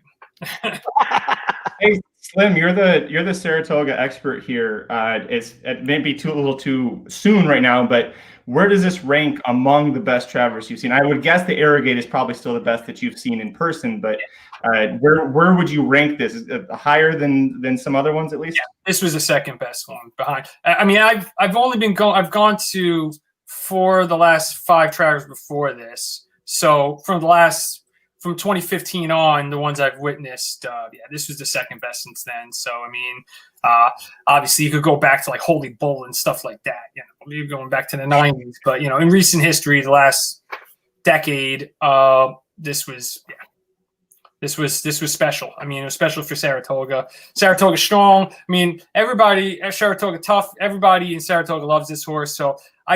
Hey, Slim, you're the Saratoga expert here. It may be a little too soon right now, but where does this rank among the best Travers you've seen? I would guess the Arrogate is probably still the best that you've seen in person, but where would you rank this? Is it higher than some other ones at least? Yeah, this was the second best one behind. I mean, I've gone to 4 of the last 5 Travers before this. So from the last from 2015 on, the ones I've witnessed, this was the second best since then. So, I mean, obviously you could go back to like Holy Bull and stuff like that, maybe going back to the 90s. But, in recent history, the last decade, this was special. I mean, it was special for Saratoga. Saratoga strong. I mean, everybody at Saratoga tough. Everybody in Saratoga loves this horse. So I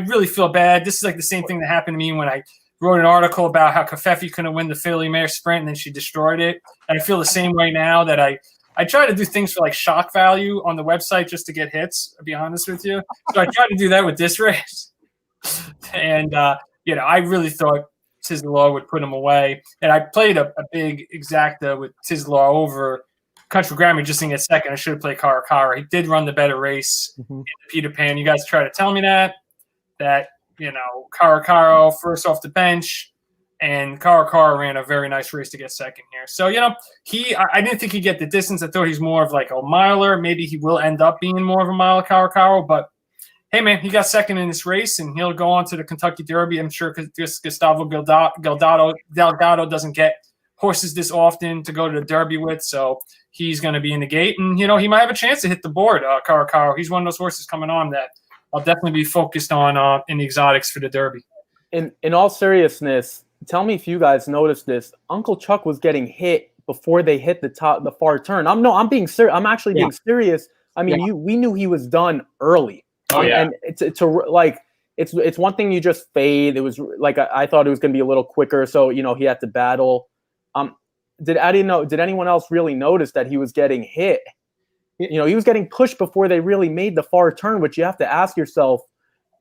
really feel bad. This is like the same thing that happened to me when I wrote an article about how Kafefi couldn't win the Philly Mare Sprint and then she destroyed it. And I feel the same way now that I try to do things for like shock value on the website just to get hits, to be honest with you. So I try to do that with this race. And, I really thought Tisdalaw would put him away. And I played a big exacta with Tisdalaw over Country Grammar just to get second. I should have played Karakara. He did run the better race in Peter Pan. You guys try to tell me that Karakara first off the bench, and Karakara ran a very nice race to get second here. So, I didn't think he'd get the distance. I thought he's more of like a miler. Maybe he will end up being more of a miler, Karakara, but hey, man, he got second in this race, and he'll go on to the Kentucky Derby. I'm sure because Gustavo Delgado doesn't get horses this often to go to the Derby with, so he's going to be in the gate. And, he might have a chance to hit the board, Karakara. He's one of those horses coming on that I'll definitely be focused on in the exotics for the Derby. In all seriousness, tell me if you guys noticed this. Uncle Chuck was getting hit before they hit the far turn. I'm being serious. I'm actually being serious. I mean, we knew he was done early. Oh yeah, and it's one thing you just fade. It was like I thought it was going to be a little quicker, so he had to battle. Did anyone else really notice that he was getting hit? He was getting pushed before they really made the far turn, which you have to ask yourself,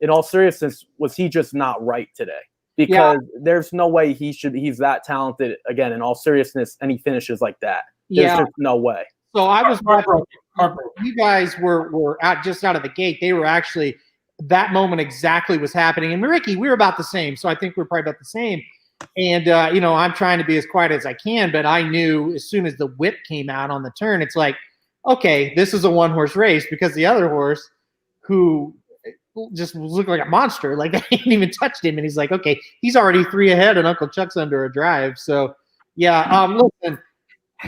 in all seriousness, was he just not right today? Because there's no way he's that talented, again, in all seriousness, and he finishes like that. There's just no way. So I was watching. You guys were out of the gate. They were actually, that moment exactly was happening. And Ricky, we were about the same. So I think we're probably about the same. And, I'm trying to be as quiet as I can, but I knew as soon as the whip came out on the turn, it's like, okay, this is a one-horse race, because the other horse, who just looked like a monster, like they hadn't even touched him, and he's like, okay, he's already 3 ahead, and Uncle Chuck's under a drive. So, listen,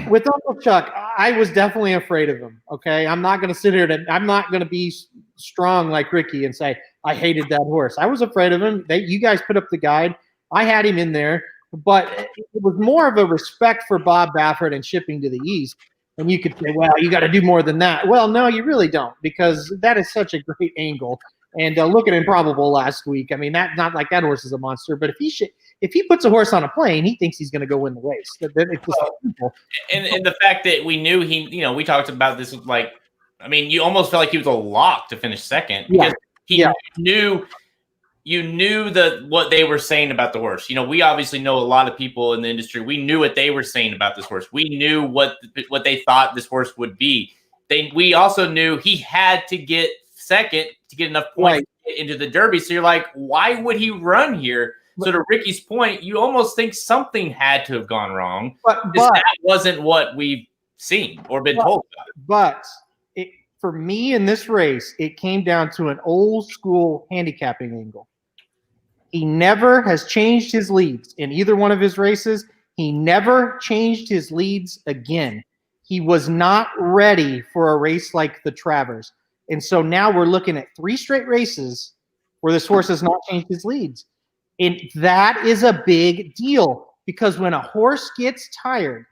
with Uncle Chuck, I was definitely afraid of him, okay? I'm not going to sit here I'm not going to be strong like Ricky and say, I hated that horse. I was afraid of him. You guys put up the guide. I had him in there, but it was more of a respect for Bob Baffert and shipping to the East. And you could say, well, you got to do more than that. Well, no, you really don't, because that is such a great angle. And look at Improbable last week. I mean, that's not like that horse is a monster, but if he puts a horse on a plane, he thinks he's going to go win the race. It's just simple. And the fact that we knew we talked about this with you almost felt like he was a lock to finish second, because you knew what they were saying about the horse. We obviously know a lot of people in the industry. We knew what they were saying about this horse. We knew what they thought this horse would be. We also knew he had to get second to get enough points to get into the Derby. So you're like, why would he run here? So to Ricky's point, you almost think something had to have gone wrong. But that wasn't what we've seen or been told about. But for me in this race, it came down to an old school handicapping angle. He never has changed his leads in either one of his races. He never changed his leads again. He was not ready for a race like the Travers. And so now we're looking at 3 straight races where this horse has not changed his leads. And that is a big deal, because when a horse gets tired,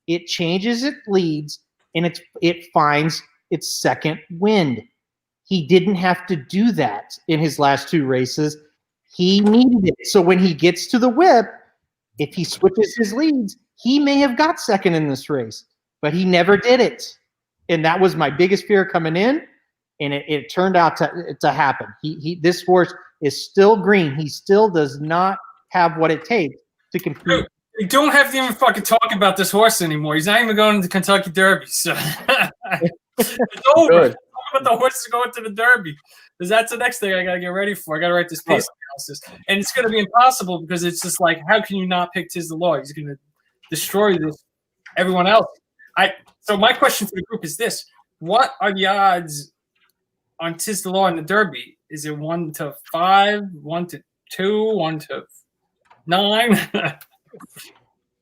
it changes its leads and it finds its second wind. He didn't have to do that in his last 2 races. He needed it. So when he gets to the whip, if he switches his leads, he may have got second in this race, but he never did it. And that was my biggest fear coming in, and it turned out to happen. This horse is still green. He still does not have what it takes to compete. You don't have to even fucking talk about this horse anymore. He's not even going to the Kentucky Derby. So it's over. Talk about the horse going to the Derby, because that's the next thing I got to get ready for. I got to write this pace analysis, and it's going to be impossible, because it's just like, how can you not pick Tisdalaw? He's going to destroy everyone else. So my question for the group is this: what are the odds on Tisdalaw in the Derby? Is it 1 to 5, 1 to 2, 1 to 9?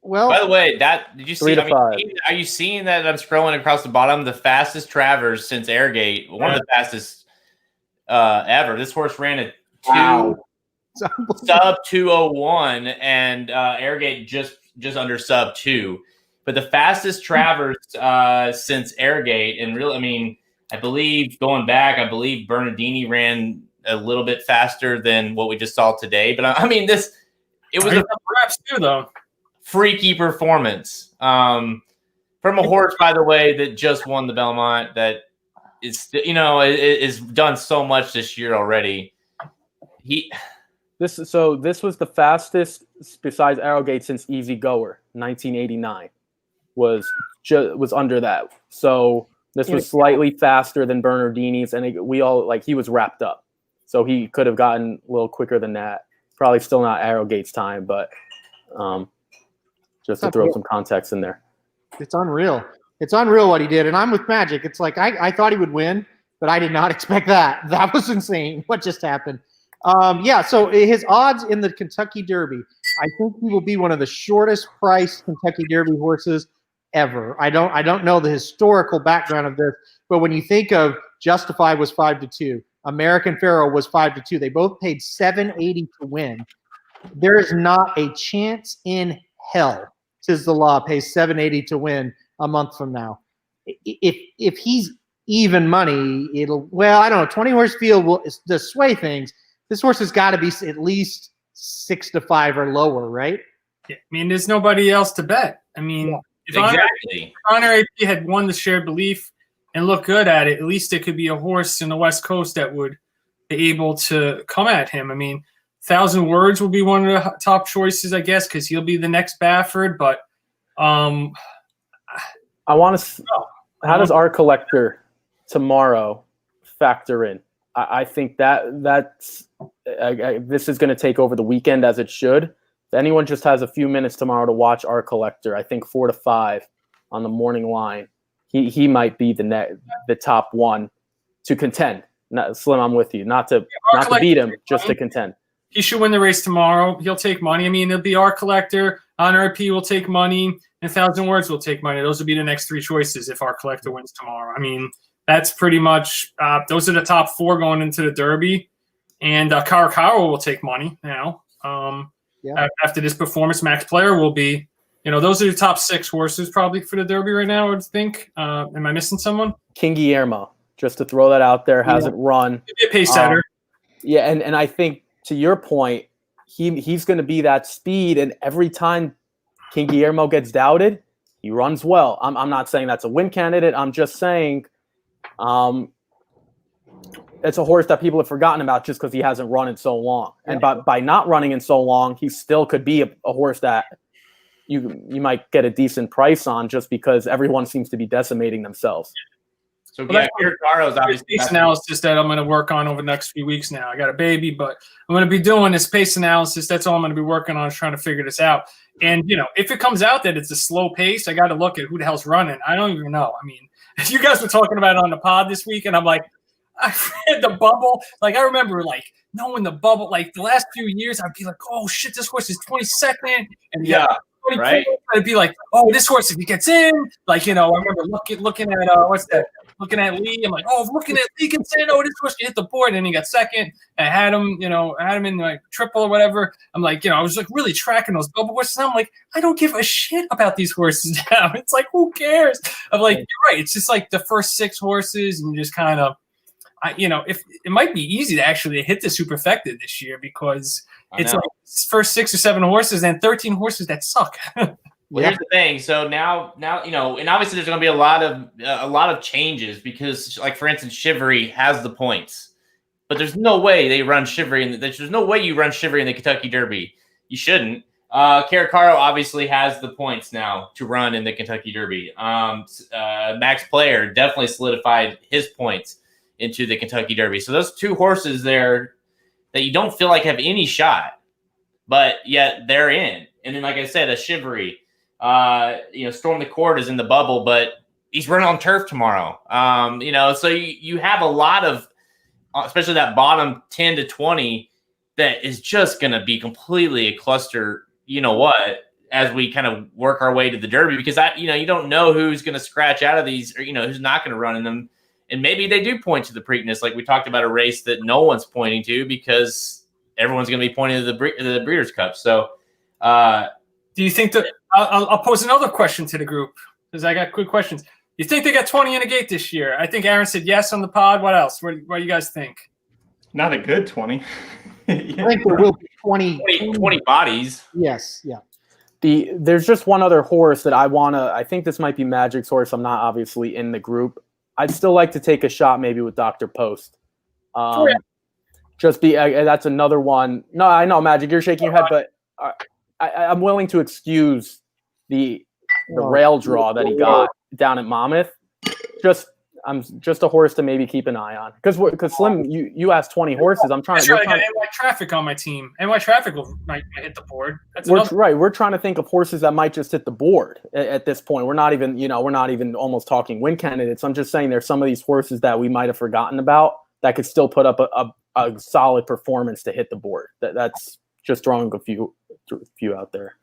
Well, By the way, did you 3 see? to 5. Are you seeing that? I'm scrolling across the bottom. The fastest Travers since Airgate, one of the fastest ever. This horse ran a sub 201, and Airgate just under sub 2. But the fastest Travers since Airgate, and really, I believe Bernardini ran a little bit faster than what we just saw today. But it was a perhaps too though. Freaky performance from a horse, by the way, that just won the Belmont. That is done so much this year already. This was the fastest besides Arrowgate since Easy Goer, 1989. Was under that. So this was slightly faster than Bernardini's, and he was wrapped up. So he could have gotten a little quicker than that. Probably still not Arrowgate's time, but just to throw some context in there. It's unreal. It's unreal what he did. And I'm with Magic. It's like I thought he would win, but I did not expect that. That was insane. What just happened? So his odds in the Kentucky Derby, I think he will be one of the shortest priced Kentucky Derby horses ever. I don't know the historical background of this, but when you think of Justified was 5-2, American Pharaoh was 5-2. They both paid $780 to win. There is not a chance in hell, says the law, pays $780 to win a month from now. If he's even money, I don't know. 20 horse field will sway things. This horse has got to be at least 6-5 or lower, right? Yeah, there's nobody else to bet. Exactly. If Honor AP had won the shared belief and looked good at it, at least it could be a horse in the West Coast that would be able to come at him. 1,000 Words will be one of the top choices, I guess, because he'll be the next Baffert. But I want to. How does our collector tomorrow factor in? I think that's this is going to take over the weekend as it should. If anyone just has a few minutes tomorrow to watch our collector, I think 4 to 5 on the morning line. He might be the top one to contend. Slim, I'm with you. Not to beat him, just to contend. He should win the race tomorrow. He'll take money. It'll be our collector. Honor AP will take money, and 1,000 Words will take money. Those will be the next 3 choices if our collector wins tomorrow. That's pretty much those are the top 4 going into the Derby, and Karakaro will take money now. After this performance, Max Player will be. Those are the top 6 horses probably for the Derby right now, I would think. Am I missing someone? King Guillermo, just to throw that out there, hasn't run. Maybe a pace setter. And I think to your point, he's going to be that speed, and every time King Guillermo gets doubted, he runs well. I'm not saying that's a win candidate. I'm just saying it's a horse that people have forgotten about just because he hasn't run in so long. And by not running in so long, he still could be a horse that you might get a decent price on just because everyone seems to be decimating themselves. So Caro's obviously pace analysis that I'm going to work on over the next few weeks now. I got a baby, but I'm going to be doing this pace analysis. That's all I'm going to be working on, is trying to figure this out. And, if it comes out that it's a slow pace, I got to look at who the hell's running. I don't even know. You guys were talking about it on the pod this week, and I'm like, I read the bubble. I remember, knowing the bubble, the last few years, I'd be like, oh, shit, this horse is 22nd. And right. I'd be like, oh, this horse, if he gets in, I remember looking at, looking at Lee. I'm like, oh, looking at Lee can say, oh, this horse can hit the board. And he got second. And I had him, in triple or whatever. I'm like, I was really tracking those bubble horses. And I'm like, I don't give a shit about these horses now. It's like, who cares? I'm like, you're right. It's just the first 6 horses, and you just kind of, if it might be easy to actually hit the superfecta this year, because it's first 6 or 7 horses and 13 horses that suck. Well, here's the thing. So now, and obviously there's going to be a lot of changes because, for instance, Shivery has the points, but there's no way they run Shivery, there's no way you run Shivery in the Kentucky Derby. You shouldn't. Caracaro obviously has the points now to run in the Kentucky Derby. Max Player definitely solidified his points into the Kentucky Derby. So those 2 horses there that you don't feel like have any shot, but yet they're in. And then, like I said, a Shivery. Storm the Court is in the bubble, but he's running on turf tomorrow. So you have a lot of, especially that bottom 10 to 20, that is just going to be completely a cluster. You know what? as we kind of work our way to the Derby, because you don't know who's going to scratch out of these, or who's not going to run in them, and maybe they do point to the Preakness, like we talked about, a race that no one's pointing to because everyone's going to be pointing to the Breeders' Cup. So, do you think that I'll pose another question to the group because I got good questions. You think they got 20 in the gate this year? I think Aaron said yes on the pod. What else? What do you guys think? Not a good 20. I think there will be 20 bodies. Yes, yeah. There's just one other horse that I think this might be Magic's horse. I'm not obviously in the group. I'd still like to take a shot maybe with Dr. Post. That's another one. No, I know, Magic, you're shaking your head, but I'm willing to excuse the rail draw that he got down at Monmouth. I'm just a horse to maybe keep an eye on. Because Slim, you asked 20 horses. I'm trying to. I got NY Traffic on my team. NY Traffic might hit the board. We're trying to think of horses that might just hit the board at this point. We're not even almost talking win candidates. I'm just saying there's some of these horses that we might have forgotten about that could still put up a solid performance to hit the board. That's just throwing a few out there.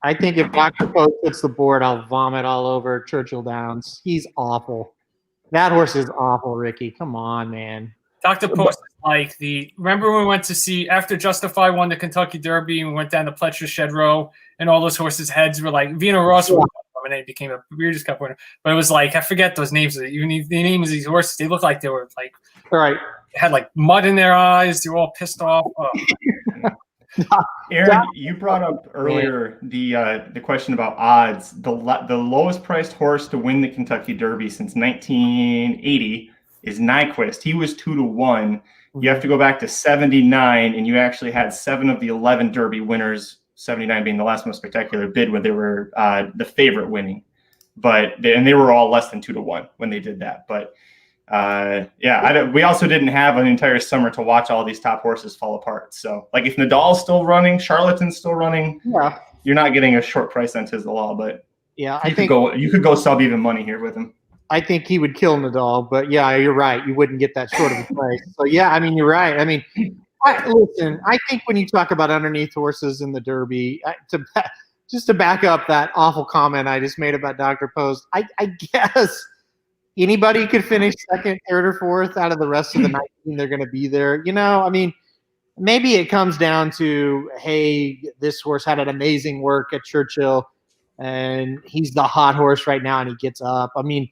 I think if Dr. Post hits the board, I'll vomit all over Churchill Downs. He's awful. That horse is awful, Ricky. Come on, man. Dr. Post is like remember when we went to see, after Justify won the Kentucky Derby and we went down to Pletcher Shed Row and all those horses' heads were like, Vino Ross won and then he became a Breeders' Cup winner. But it was like, I forget those names. Even the names of these horses, they look like they were like, all right, had like mud in their eyes. They were all pissed off. Oh. Aaron, you brought up earlier the question about odds. The lowest priced horse to win the Kentucky Derby since 1980 is Nyquist. He was 2-1. You have to go back to 79, and you actually had 7 of the 11 Derby winners, 79 being the last most spectacular bid when they were the favorite winning. And they were all less than 2-1 when they did that. But we also didn't have an entire summer to watch all these top horses fall apart. So, like, if Nadal's still running, Charlatan's still running, you're not getting a short price on Tizzle, but you could go sub even money here with him. I think he would kill Nadal, but yeah, you're right. You wouldn't get that short of a price. So yeah, I mean, you're right. I mean, listen, I think when you talk about underneath horses in the Derby, just to back up that awful comment I just made about Dr. Post, I guess anybody could finish second, third, or fourth out of the rest of the 19 they're going to be there. I mean, maybe it comes down to, hey, this horse had an amazing work at Churchill, and he's the hot horse right now, and he gets up. I mean,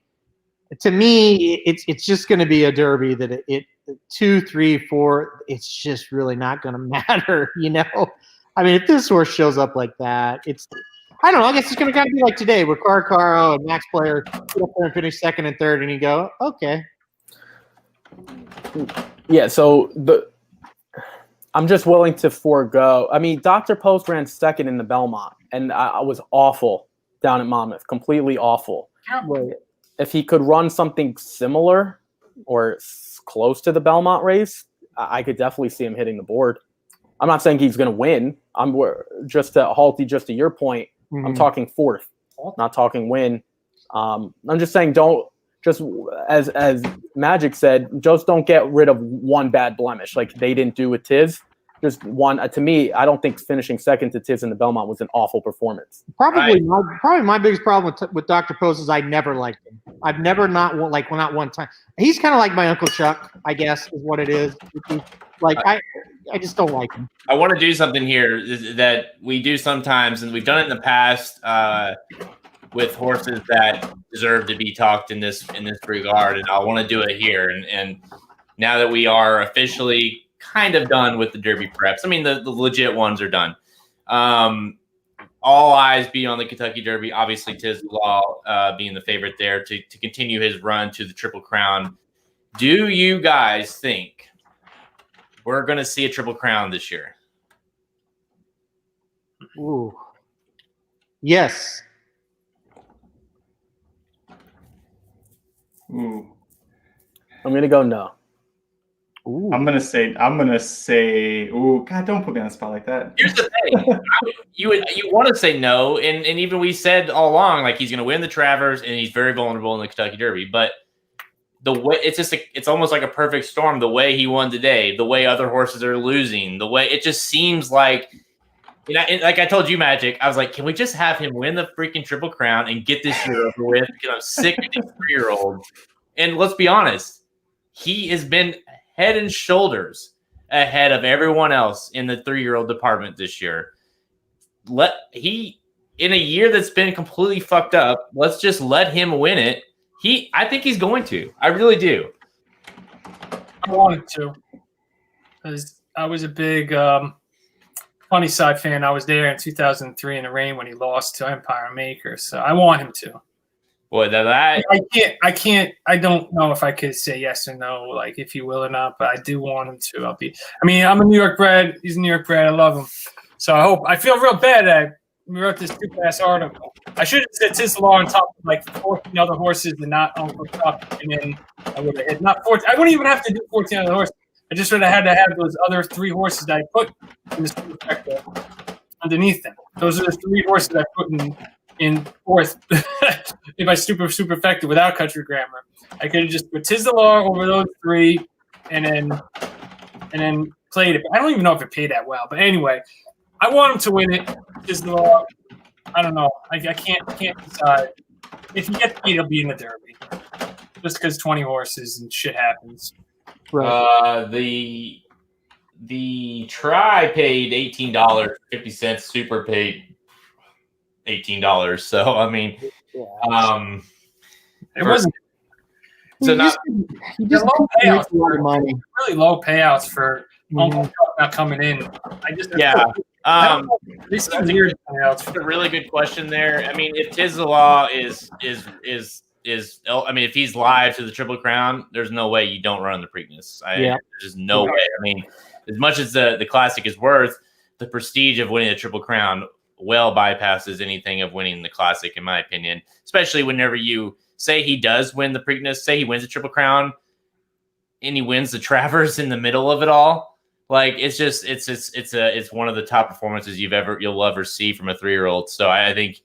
to me, it's just going to be a Derby that it 2, 3, 4, it's just really not going to matter, I mean, if this horse shows up like that, I don't know. I guess it's going to kind of be like today where Caro and Max Player get up there and finish second and third, and you go, okay. Yeah, so I'm just willing to forego. I mean, Dr. Post ran second in the Belmont, and I was awful down at Monmouth, completely awful. Right. If he could run something similar or close to the Belmont race, I could definitely see him hitting the board. I'm not saying he's going to win. I'm just to your point. Mm-hmm. I'm talking fourth, not talking win. I'm just saying as Magic said, just don't get rid of one bad blemish like they didn't do with Tiz. Just one. To me, I don't think finishing second to Tiz in the Belmont was an awful performance. Probably my biggest problem with Dr. Post is I never liked him. I've never not one time. He's kind of like my Uncle Chuck, I guess, is what it is. Like I just don't like him. I want to do something here that we do sometimes, and we've done it in the past with horses that deserve to be talked in this regard, and I want to do it here. And now that we are officially kind of done with the Derby preps, I mean the legit ones are done. All eyes be on the Kentucky Derby. Obviously, Tiz Law being the favorite there to continue his run to the Triple Crown. Do you guys think we're going to see a Triple Crown this year? Ooh. Yes. Ooh. I'm going to go no. Ooh. I'm gonna say. Ooh, God! Don't put me on the spot like that. Here's the thing: you want to say no, and even we said all along, like, he's going to win the Travers, and he's very vulnerable in the Kentucky Derby. But the way it's almost like a perfect storm. The way he won today, the way other horses are losing, the way it just seems like like I told you, Magic, I was like, can we just have him win the freaking Triple Crown and get this year over with? Because I'm sick of these 3-year-olds. And let's be honest, he has been head and shoulders ahead of everyone else in the 3-year-old department this year. In a year that's been completely fucked up, let's just let him win it. I think he's going to. I really do. I wanted to, because I was a big Funny Side fan. I was there in 2003 in the rain when he lost to Empire Maker, so I want him to. Boy, that I can't. I don't know if I could say yes or no, like if he will or not. But I do want him to. I'm a New York bred. He's a New York bred. I love him. So I feel real bad that we wrote this stupid ass article. I should have said Tizzler on top of like 14 other horses and not Uncle Chuck, and then I would have hit not 14. I wouldn't even have to do 14 other horses. I just would have had to have those other 3 horses that I put in the super factor underneath them. Those are the 3 horses I put in fourth in my super factor without Country Grammar. I could have just put Tizzler over those 3 and then played it. But I don't even know if it paid that well. But anyway, I want him to win it. Tizzler, I don't know. I can't decide. If he gets beat, he'll be in the Derby. Just because 20 horses and shit happens. Right. The try paid $18.50. Super paid $18. So I mean, it wasn't. So not low payouts. Money. Really low payouts for Uncle Chuck not coming in. This is weird. It's a really good question there. I mean, if Tizzler is I mean, if he's live to the Triple Crown, there's no way you don't run the Preakness. There's just no way. I mean, as much as the Classic is worth, the prestige of winning the Triple Crown well bypasses anything of winning the Classic, in my opinion. Especially whenever you say he does win the Preakness, say he wins the Triple Crown, and he wins the Travers in the middle of it all. Like it's one of the top performances you'll ever see from a 3-year-old. So I think.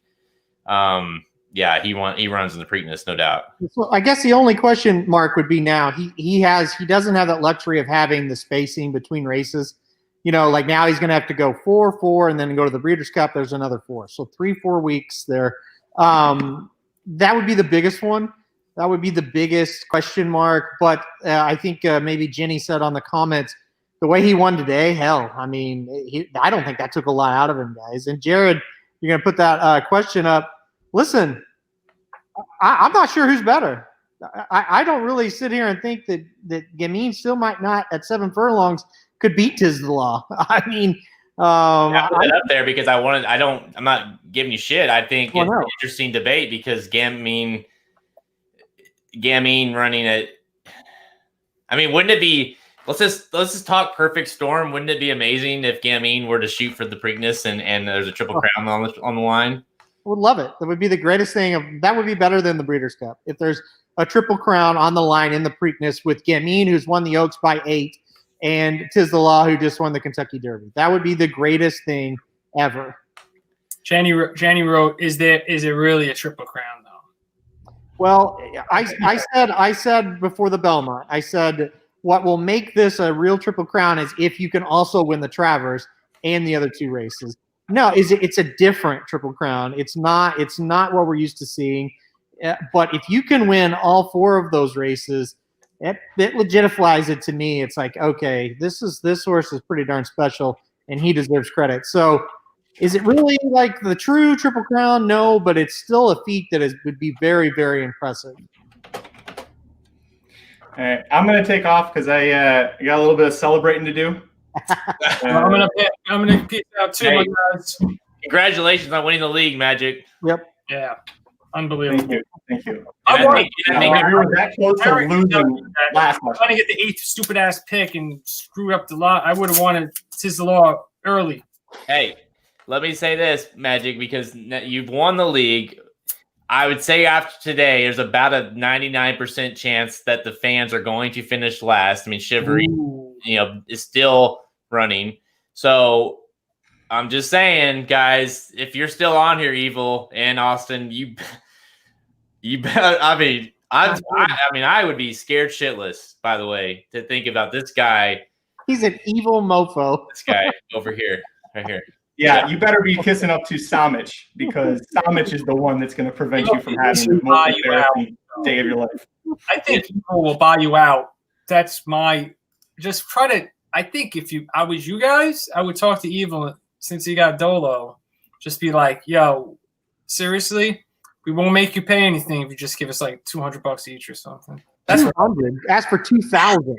He runs in the Preakness, no doubt. So I guess the only question mark would be now he doesn't have that luxury of having the spacing between races. You know, like now he's going to have to go 4, and then go to the Breeders' Cup. There's another 4, so 3-4 weeks there. That would be the biggest one. That would be the biggest question mark. But I think maybe Jenny said on the comments, the way he won today, hell, I mean, I don't think that took a lot out of him, guys. And Jared, you're going to put that question up. Listen, I'm not sure who's better. I don't really sit here and think that Gamine still might not at 7 furlongs could beat Tizzler. I mean, I put it up there because I'm not giving you shit. I think it's an interesting debate because Gamine running it. I mean, wouldn't it be? Let's just talk perfect storm. Wouldn't it be amazing if Gamine were to shoot for the Preakness and there's a Triple Crown on the line? Would love it. That would be the greatest thing. That would be better than the Breeders' Cup. If there's a Triple Crown on the line in the Preakness with Gamine, who's won the Oaks by 8, and Tizzler, who just won the Kentucky Derby. That would be the greatest thing ever. Jenny wrote, is it really a Triple Crown, though? Well, I said before the Belmont, I said what will make this a real Triple Crown is if you can also win the Travers and the other 2 races. No, it's a different Triple Crown. It's not what we're used to seeing. But if you can win all 4 of those races, it legitifies it to me. It's like, okay, this horse is pretty darn special, and he deserves credit. So, is it really like the true Triple Crown? No, but it's still a feat that would be very, very impressive. All right, I'm going to take off because I got a little bit of celebrating to do. I'm gonna peace out too, hey, guys. Congratulations on winning the league, Magic. Yep. Yeah. Unbelievable. Thank you. I were that close to losing last month. Trying to get the 8th stupid ass pick and screw up the lot. I would have wanted Tizzler early. Hey, let me say this, Magic, because you've won the league. I would say after today, there's about a 99% chance that the fans are going to finish last. I mean, Shivery, is still running. So I'm just saying, guys, if you're still on here, Evil and Austin, you bet. I mean, I would be scared shitless, by the way, to think about this guy. He's an evil mofo. This guy over here, right here. Yeah, you better be kissing up to Samich because Samich is the one that's going to prevent you from having the most embarrassing day of your life. I think people will buy you out. That's my just try to. I think if I was you guys, I would talk to Evil since he got Dolo. Just be like, yo, seriously, we won't make you pay anything if you just give us like $200 each or something. That's 200. Ask for 2,000.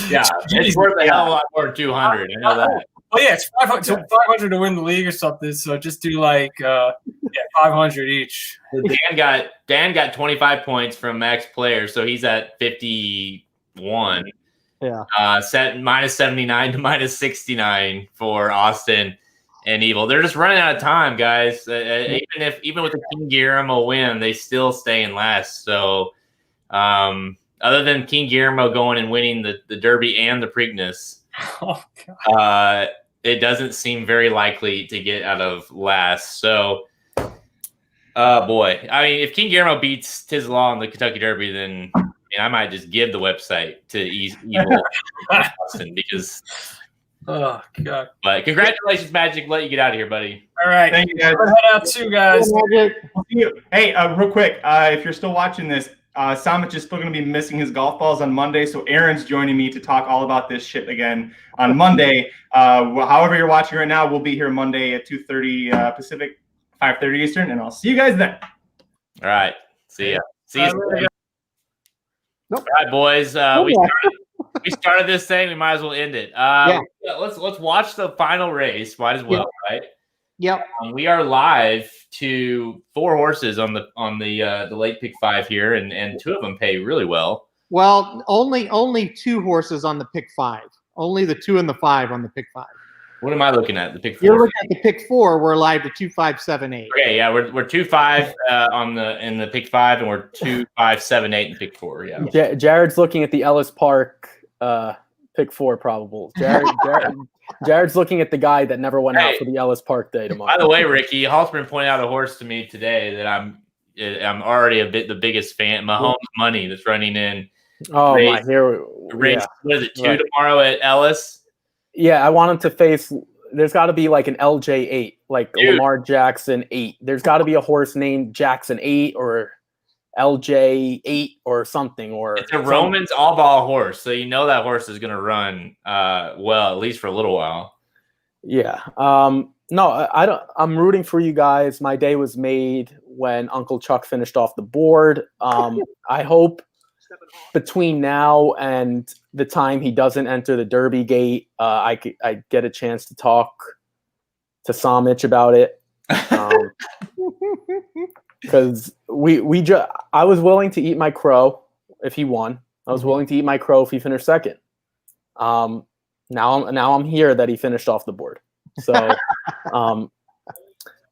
Yeah, it's worth a hell of a lot more than 200. I know that. Oh yeah, it's 500 to win the league or something. So just do like 500 each. Dan got 25 points from max player, so he's at 51. Yeah. Set minus 79 to minus 69 for Austin and Evil. They're just running out of time, guys. Even with the King Guillermo win, they still stay in last. So other than King Guillermo going and winning the Derby and the Preakness, it doesn't seem very likely to get out of last. So, boy, I mean, if King Guillermo beats Tiz Law in the Kentucky Derby, then I might just give the website to Evil Austin because. Oh God! But congratulations, Magic. Let you get out of here, buddy. All right, thank you, guys. Head out too, guys. Hey, real quick, if you're still watching this, Samich is still going to be missing his golf balls on Monday, so Aaron's joining me to talk all about this shit again on Monday. However you're watching right now, we'll be here Monday at 2:30 Pacific, 5:30 Eastern, and I'll see you guys then. All right. See ya. See you. Nope. All right, boys. We started this thing. We might as well end it. Let's watch the final race. Might as well, right? Yep. We are live to 4 horses on the late pick 5 here, and 2 of them pay really well. Well, only 2 horses on the pick 5. Only the 2 and the 5 on the pick 5. What am I looking at? The pick 4. You're looking at the pick 4. We're live to 2, 5, 7, 8. Okay, yeah, we're 2, 5 in the pick 5, and we're 2, 5, 7, 8 in pick 4. Yeah. Jared's looking at the Ellis Park pick 4 probable. Jared's looking at the guy that never went out for the Ellis Park day tomorrow. By the way, Ricky Halsman pointed out a horse to me today that I'm already the biggest fan. Mahomes Money that's running in. Oh my hero! Race, what is it? 2 tomorrow at Ellis. Yeah, I want him to face. There's got to be like an LJ 8, like Lamar Jackson 8. There's got to be a horse named Jackson 8 or LJ 8 or something. Or it's a Romans all ball horse, so you know that horse is going to run well, at least for a little while. Yeah. No, I don't. I'm rooting for you guys. My day was made when Uncle Chuck finished off the board. I hope between now and the time he doesn't enter the Derby gate, I get a chance to talk to Samich about it. Because I was willing to eat my crow if he won. I was willing to eat my crow if he finished second. Now I'm here that he finished off the board. So,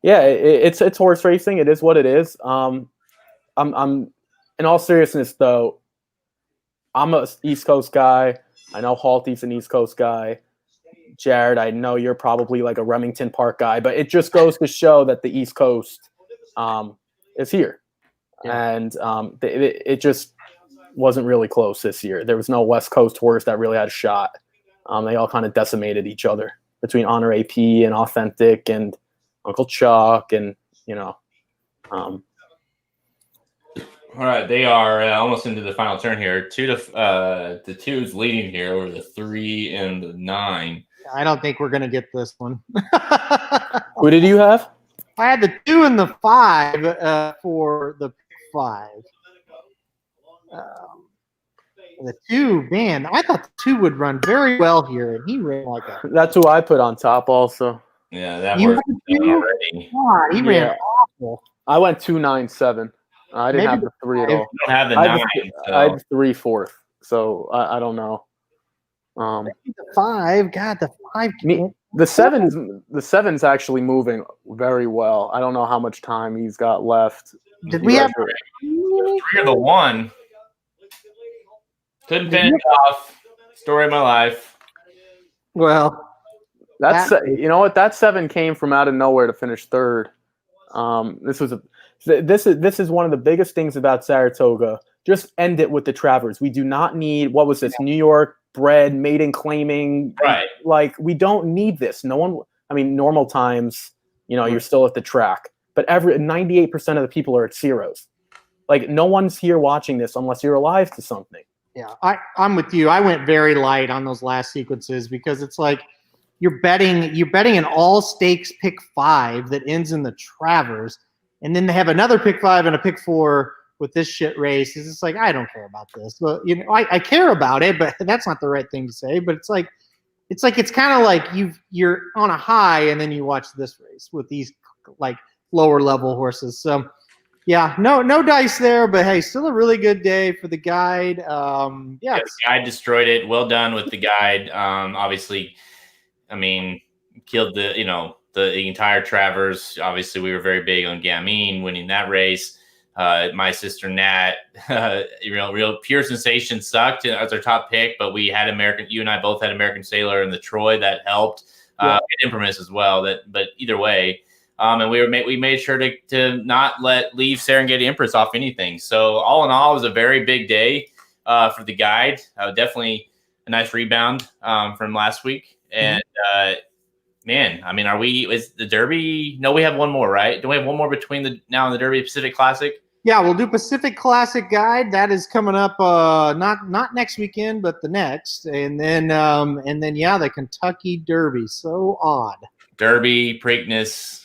yeah, it's horse racing. It is what it is. I'm in all seriousness though. I'm a East Coast guy. I know Halty's an East Coast guy. Jared, I know you're probably like a Remington Park guy, but it just goes to show that the East Coast is here. Yeah. And it just wasn't really close this year. There was no West Coast horse that really had a shot. They all kind of decimated each other between Honor AP and Authentic and Uncle Chuck and, all right, they are almost into the final turn here. The 2 is leading here over the 3 and the 9. I don't think we're going to get this one. Who did you have? I had the 2 and the 5 for the 5. The 2, man, I thought the 2 would run very well here, and he ran like a. That's who I put on top also. Yeah, that horse already. God, he ran awful. I went 2-9-7. I didn't have the 3 at all. You don't have the 9. I had 3/4, so I don't know. The 5, God, the 5. The 7's actually moving very well. I don't know how much time he's got left. Did we have 3 or the 1? Couldn't finish off. Story of my life. Well, you know what? That 7 came from out of nowhere to finish 3rd. This is one of the biggest things about Saratoga. Just end it with the Travers. We do not need, what was this, New York bred, maiden claiming. Right. Like, we don't need this. No one, I mean, normal times, you're still at the track, but 98% of the people are at zeros. Like, no one's here watching this unless you're alive to something. Yeah, I'm with you. I went very light on those last sequences because it's like you're betting an all stakes pick 5 that ends in the Travers, and then they have another pick 5 and a pick 4 with this shit race. It's just like, I don't care about this. But I care about it, but that's not the right thing to say. But it's kind of like you're on a high and then you watch this race with these like lower level horses. So yeah, no dice there, but hey, still a really good day for the guide. Yeah, the guide destroyed it. Well done with the guide. Obviously, I mean, killed the entire Travers. Obviously, we were very big on Gamine winning that race. My sister Nat, real pure sensation, sucked as our top pick, but we had American. You and I both had American Sailor in the Troy that helped. Imprimis as well. But either way. And we made sure to not leave Serengeti Empress off anything. So all in all, it was a very big day for the guide. Definitely a nice rebound from last week. And man, I mean, is the Derby? No, we have one more, right? Do we have one more between the now and the Derby Pacific Classic? Yeah, we'll do Pacific Classic guide. That is coming up not next weekend, but the next. And then the Kentucky Derby. So odd. Derby, Preakness.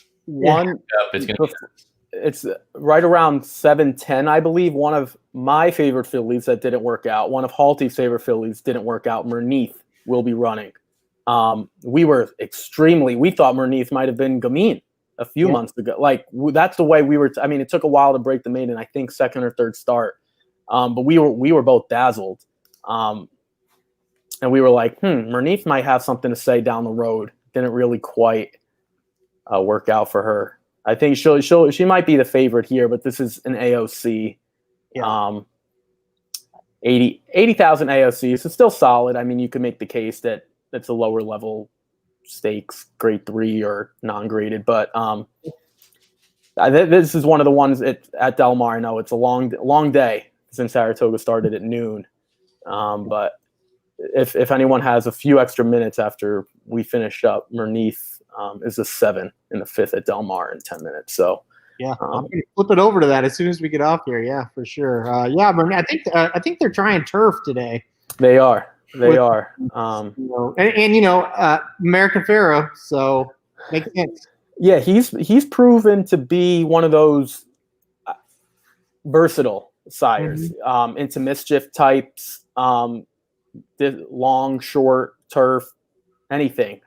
It's right around 7:10, I believe. One of my favorite fillies that didn't work out, one of Halty's favorite fillies didn't work out. Merneath will be running. We thought Merneath might have been Gamine a few months ago. Like, that's the way we were. I mean, it took a while to break the maiden, I think second or third start. But we were both dazzled. And we were like, Merneath might have something to say down the road. Didn't really quite work out for her. I think she might be the favorite here, but this is an AOC. 80,000 AOC. So it's still solid. I mean, you could make the case that it's a lower level stakes, grade 3 or non-graded, but this is one of the ones at Del Mar. I know it's a long day since Saratoga started at noon. But if anyone has a few extra minutes after we finish up, Merneath is a 7 in the 5th at Del Mar in 10 minutes. So yeah, I'm gonna flip it over to that as soon as we get off here. Yeah, for sure. I think they're trying turf today. They are. And American Pharaoh. So makes sense. Yeah, he's proven to be one of those versatile sires, into mischief types, long, short, turf, anything.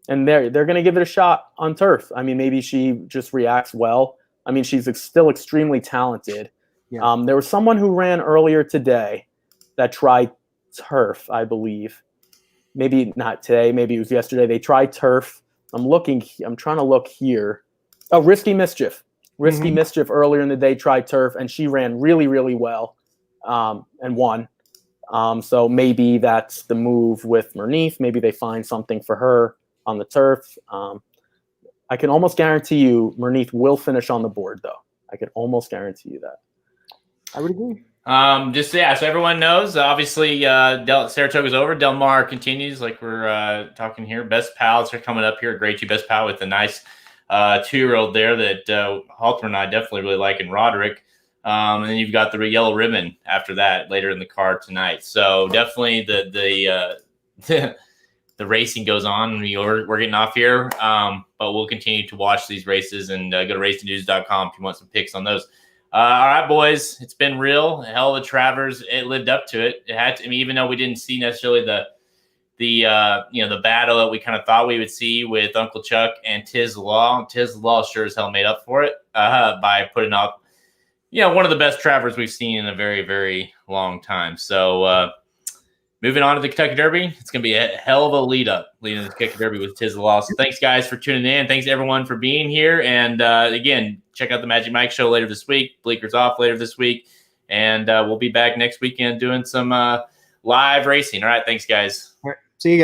And they're going to give it a shot on turf. I mean, maybe she just reacts well. I mean, she's still extremely talented. Yeah. There was someone who ran earlier today that tried turf, I believe. Maybe not today. Maybe it was yesterday. They tried turf. I'm trying to look here. Oh, Risky Mischief. Risky Mischief earlier in the day tried turf, and she ran really, really well and won. So maybe that's the move with Merneath. Maybe they find something for her on the turf. I can almost guarantee you Merneath will finish on the board, though. I can almost guarantee you that. I would agree. So everyone knows, obviously, Saratoga's over. Del Mar continues, like we're talking here. Best Pals are coming up here. Grade 2 Best Pal with a nice 2-year-old there that Halter and I definitely really like in Roderick. And then you've got the yellow ribbon after that later in the card tonight. So definitely the racing goes on. We're getting off here, but we'll continue to watch these races and go to racingnews.com if you want some picks on those. All right, boys, it's been real. A hell of a Travers. It lived up to it. It had to. I mean, even though we didn't see necessarily the battle that we kind of thought we would see with Uncle Chuck and Tiz the Law. Tiz the Law sure as hell made up for it by putting up, one of the best Travers we've seen in a very, very long time. So moving on to the Kentucky Derby, it's going to be a hell of a leading to the Kentucky Derby with Tiz the Law. So thanks, guys, for tuning in. Thanks, everyone, for being here. And again, check out the Magic Mike show later this week. Bleakers off later this week. And we'll be back next weekend doing some live racing. All right, thanks, guys. All right, see you guys.